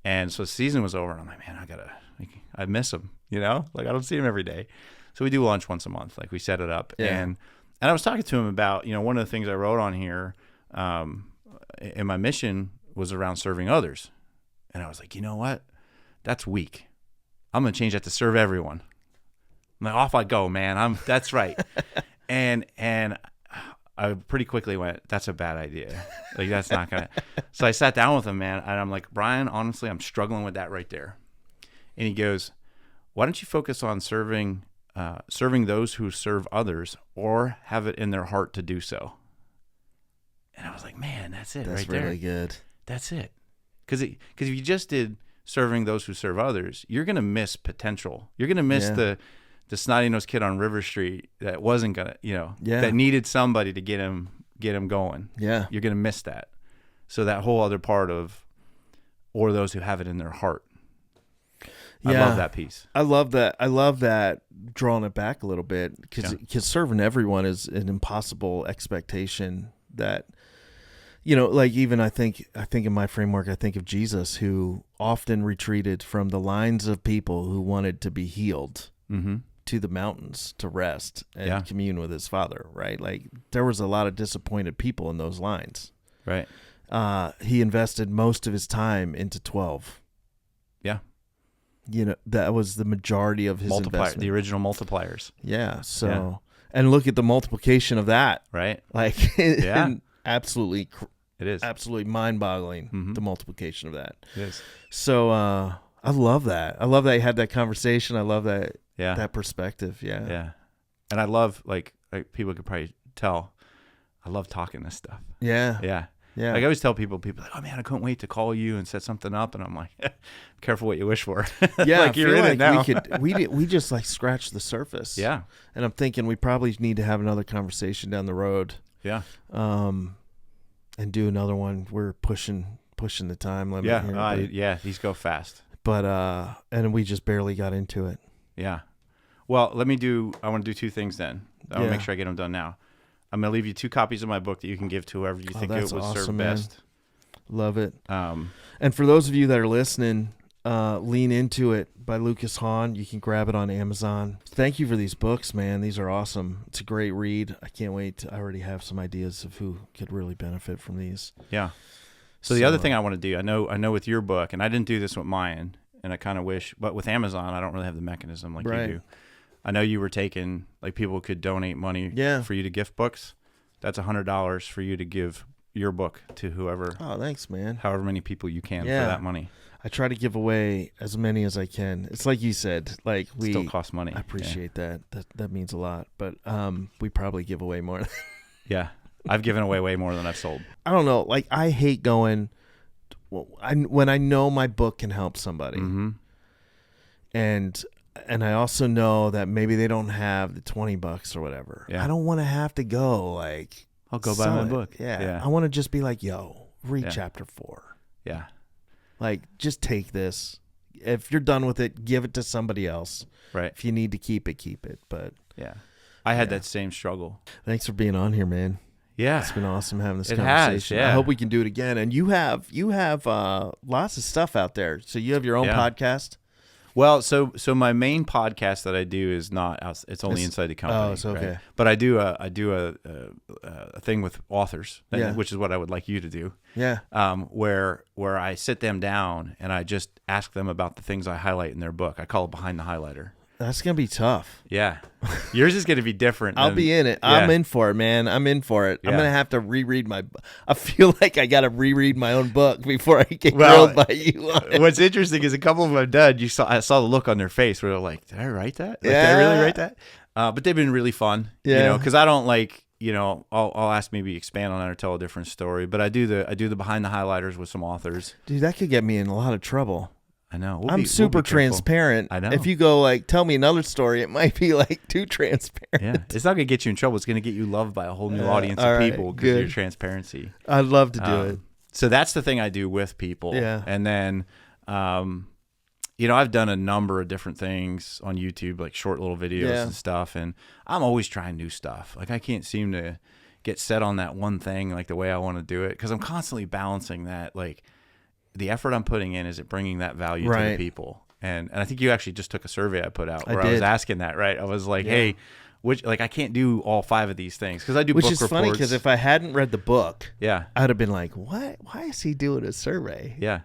And so the season was over and I'm like, man, I miss him, like I don't see him every day. So we do lunch once a month. Like we set it up. And I was talking to him about, one of the things I wrote on here in my mission was around serving others. And I was like, you know what? That's weak. I'm going to change that to serve everyone. I'm like, off I go, man. That's right. and I pretty quickly went, that's a bad idea. Like, that's not going to. So I sat down with him, man. And I'm like, Brian, honestly, I'm struggling with that right there. And he goes, why don't you focus on serving those who serve others or have it in their heart to do so? And I was like, man, that's it. That's right there.
That's really good.
That's it. Because if you just did serving those who serve others, you're going to miss potential. You're going to miss the snotty-nosed kid on River Street that wasn't going to, that needed somebody to get him going. Yeah. You're going to miss that. So that whole other part of, or those who have it in their heart. I love that piece. I love that
drawing it back a little bit because serving everyone is an impossible expectation that, like even I think in my framework, I think of Jesus who often retreated from the lines of people who wanted to be healed to the mountains to rest and commune with his Father, right? Like there was a lot of disappointed people in those lines.
Right.
He invested most of his time into 12.
Yeah.
That was the majority of his investment.
The original multipliers.
Yeah. So, and look at the multiplication of that.
Right.
Like, absolutely,
it is
absolutely mind-boggling. The multiplication of that.
It is.
So, I love that. I love that you had that conversation. I love that.
Yeah.
That perspective. Yeah.
Yeah. And I love like people could probably tell. I love talking this stuff.
Yeah.
Yeah. Yeah. Like I always tell people like, oh man, I couldn't wait to call you and set something up. And I'm like, careful what you wish for.
Yeah.
Like you're in it now.
We just like scratched the surface.
Yeah.
And I'm thinking we probably need to have another conversation down the road.
Yeah.
And do another one. We're pushing the time limit.
Yeah. These go fast.
But, and we just barely got into it.
Yeah. Well, I want to do two things then. I want to make sure I get them done now. I'm going to leave you 2 copies of my book that you can give to whoever you think it would serve best.
Love it. And for those of you that are listening, Lean Into It by Lucas Hahn. You can grab it on Amazon. Thank you for these books, man. These are awesome. It's a great read. I can't wait. I already have some ideas of who could really benefit from these.
Yeah. So the other thing I want to do, I know with your book, and I didn't do this with mine, and I kind of wish, but with Amazon, I don't really have the mechanism like you do. I know you were taking, like people could donate money for you to gift books. That's $100 for you to give your book to whoever.
Oh, thanks, man.
However many people you can for that money.
I try to give away as many as I can. It's like you said, like
it still costs money.
I appreciate that. That means a lot. But we probably give away more.
Yeah. I've given away way more than I've sold.
I don't know. Like I hate going when I know my book can help somebody. And I also know that maybe they don't have the $20 or whatever. Yeah. I don't want to have to go like,
I'll go buy my book.
Yeah. I want to just be like, yo, read chapter 4.
Yeah.
Like, just take this. If you're done with it, give it to somebody else.
Right.
If you need to keep it. But
yeah, I had that same struggle.
Thanks for being on here, man.
Yeah,
it's been awesome having this conversation. I hope we can do it again. And you have lots of stuff out there. So you have your own podcast.
Well, so my main podcast that I do is not out. It's only inside the company.
Oh, it's okay.
Right? But I do a thing with authors, which is what I would like you to do.
Yeah.
Where I sit them down and I just ask them about the things I highlight in their book. I call it Behind the Highlighter.
That's gonna be tough.
Yeah, yours is gonna be different.
I'll be in it. Yeah. I'm in for it, man. I'm in for it. Yeah. I'm gonna have to reread I feel like I gotta reread my own book before I get grilled by you.
What's interesting is a couple of them I've done. I saw the look on their face where they're like, "Did I write that? Did I really write that?" But they've been really fun. Yeah. Because I don't like. I'll ask maybe expand on that or tell a different story. But I do the Behind the Highlighters with some authors.
Dude, that could get me in a lot of trouble.
I know.
I'm super transparent.
I know.
If you go like, tell me another story, it might be like too transparent.
Yeah, it's not gonna get you in trouble. It's gonna get you loved by a whole new audience of people because of your transparency.
I'd love to do it.
So that's the thing I do with people.
Yeah.
And then, I've done a number of different things on YouTube, like short little videos and stuff. And I'm always trying new stuff. Like I can't seem to get set on that one thing like the way I want to do it because I'm constantly balancing that. Like the effort I'm putting in, is it bringing that value to the people? And I think you actually just took a survey I put out where I was asking that, right? I was like, hey, I can't do all 5 of these things because I do book reports. Which is funny
because if I hadn't read the book,
I
would have been like, what? Why is he doing a survey?
Yeah.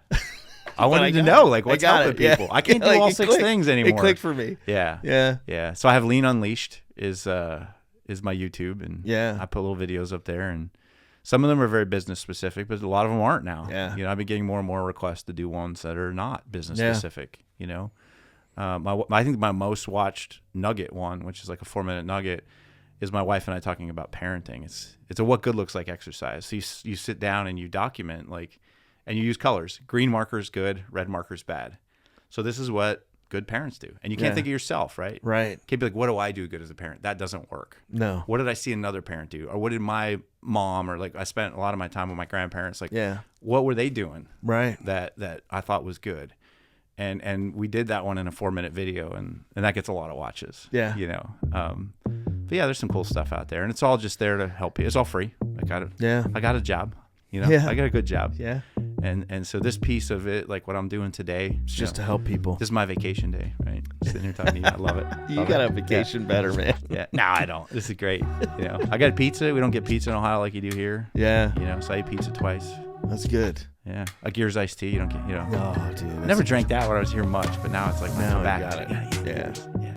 I wanted to know, like, what's helping people. I can't do all 6 things anymore.
It clicked for me.
Yeah. So I have Lean Unleashed is my YouTube, and I put little videos up there, and some of them are very business specific, but a lot of them aren't now.
Yeah.
I've been getting more and more requests to do ones that are not business specific. I think my most watched nugget one, which is like a 4-minute nugget, is my wife and I talking about parenting. It's a what good looks like exercise. So you sit down and you document and you use colors. Green marker's good, red marker's bad. So this is what good parents do. And you can't think of yourself, right?
Right.
Can't be like, what do I do good as a parent? That doesn't work.
No.
What did I see another parent do? Or what did my mom, or like I spent a lot of my time with my grandparents, like what were they doing?
Right.
That I thought was good. And we did that one in a 4-minute video, and that gets a lot of watches.
Yeah.
But yeah, there's some cool stuff out there, and it's all just there to help you. It's all free. I got a job. I got a good job.
Yeah.
And so this piece of it, like what I'm doing today,
it's just to help people.
This is my vacation day, right? Sitting here talking to you. I love it.
You got a vacation better, man.
Yeah. No, I don't. This is great. I got pizza. We don't get pizza in Ohio like you do here.
Yeah.
So I eat pizza twice.
That's good.
Yeah. A Gears iced tea. You don't get,
Oh, dude.
I never drank that when I was here much, but now it's like
now
back.
Got it.
Yeah.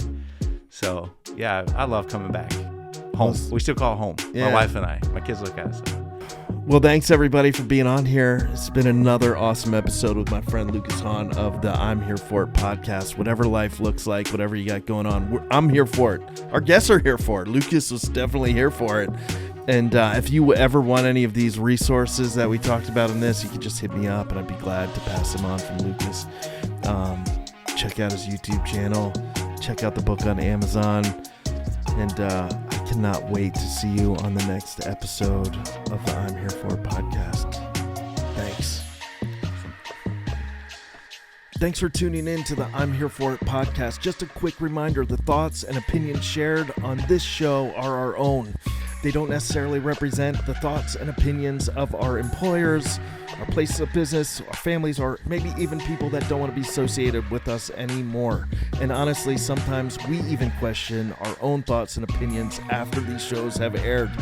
So, yeah, I love coming back. Home. We still call it home. Yeah. My wife and I. My kids look at us.
Well, thanks everybody for being on here. It's been another awesome episode with my friend Lucas Hahn of the I'm Here For It podcast. Whatever life looks like, whatever you got going on, I'm here for it. Our guests are here for it. Lucas was definitely here for it. And if you ever want any of these resources that we talked about in this, you can just hit me up and I'd be glad to pass them on from Lucas. Check out his YouTube channel. Check out the book on Amazon. And I cannot wait to see you on the next episode of the I'm Here For It podcast. Thanks. Thanks for tuning in to the I'm Here For It podcast. Just a quick reminder, the thoughts and opinions shared on this show are our own. They don't necessarily represent the thoughts and opinions of our employers, our places of business, our families, or maybe even people that don't want to be associated with us anymore. And honestly, sometimes we even question our own thoughts and opinions after these shows have aired.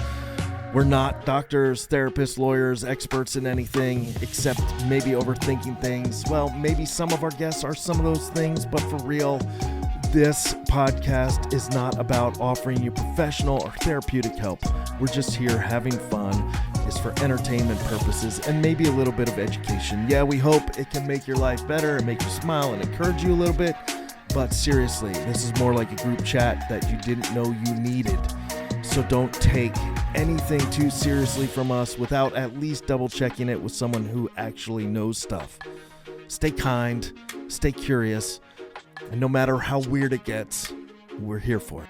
We're not doctors, therapists, lawyers, experts in anything except maybe overthinking things. Well, maybe some of our guests are some of those things, but for real, this podcast is not about offering you professional or therapeutic help. We're just here having fun. It's for entertainment purposes and maybe a little bit of education. Yeah, we hope it can make your life better and make you smile and encourage you a little bit. But seriously, this is more like a group chat that you didn't know you needed. So don't take anything too seriously from us without at least double checking it with someone who actually knows stuff. Stay kind, stay curious, and no matter how weird it gets, we're here for it.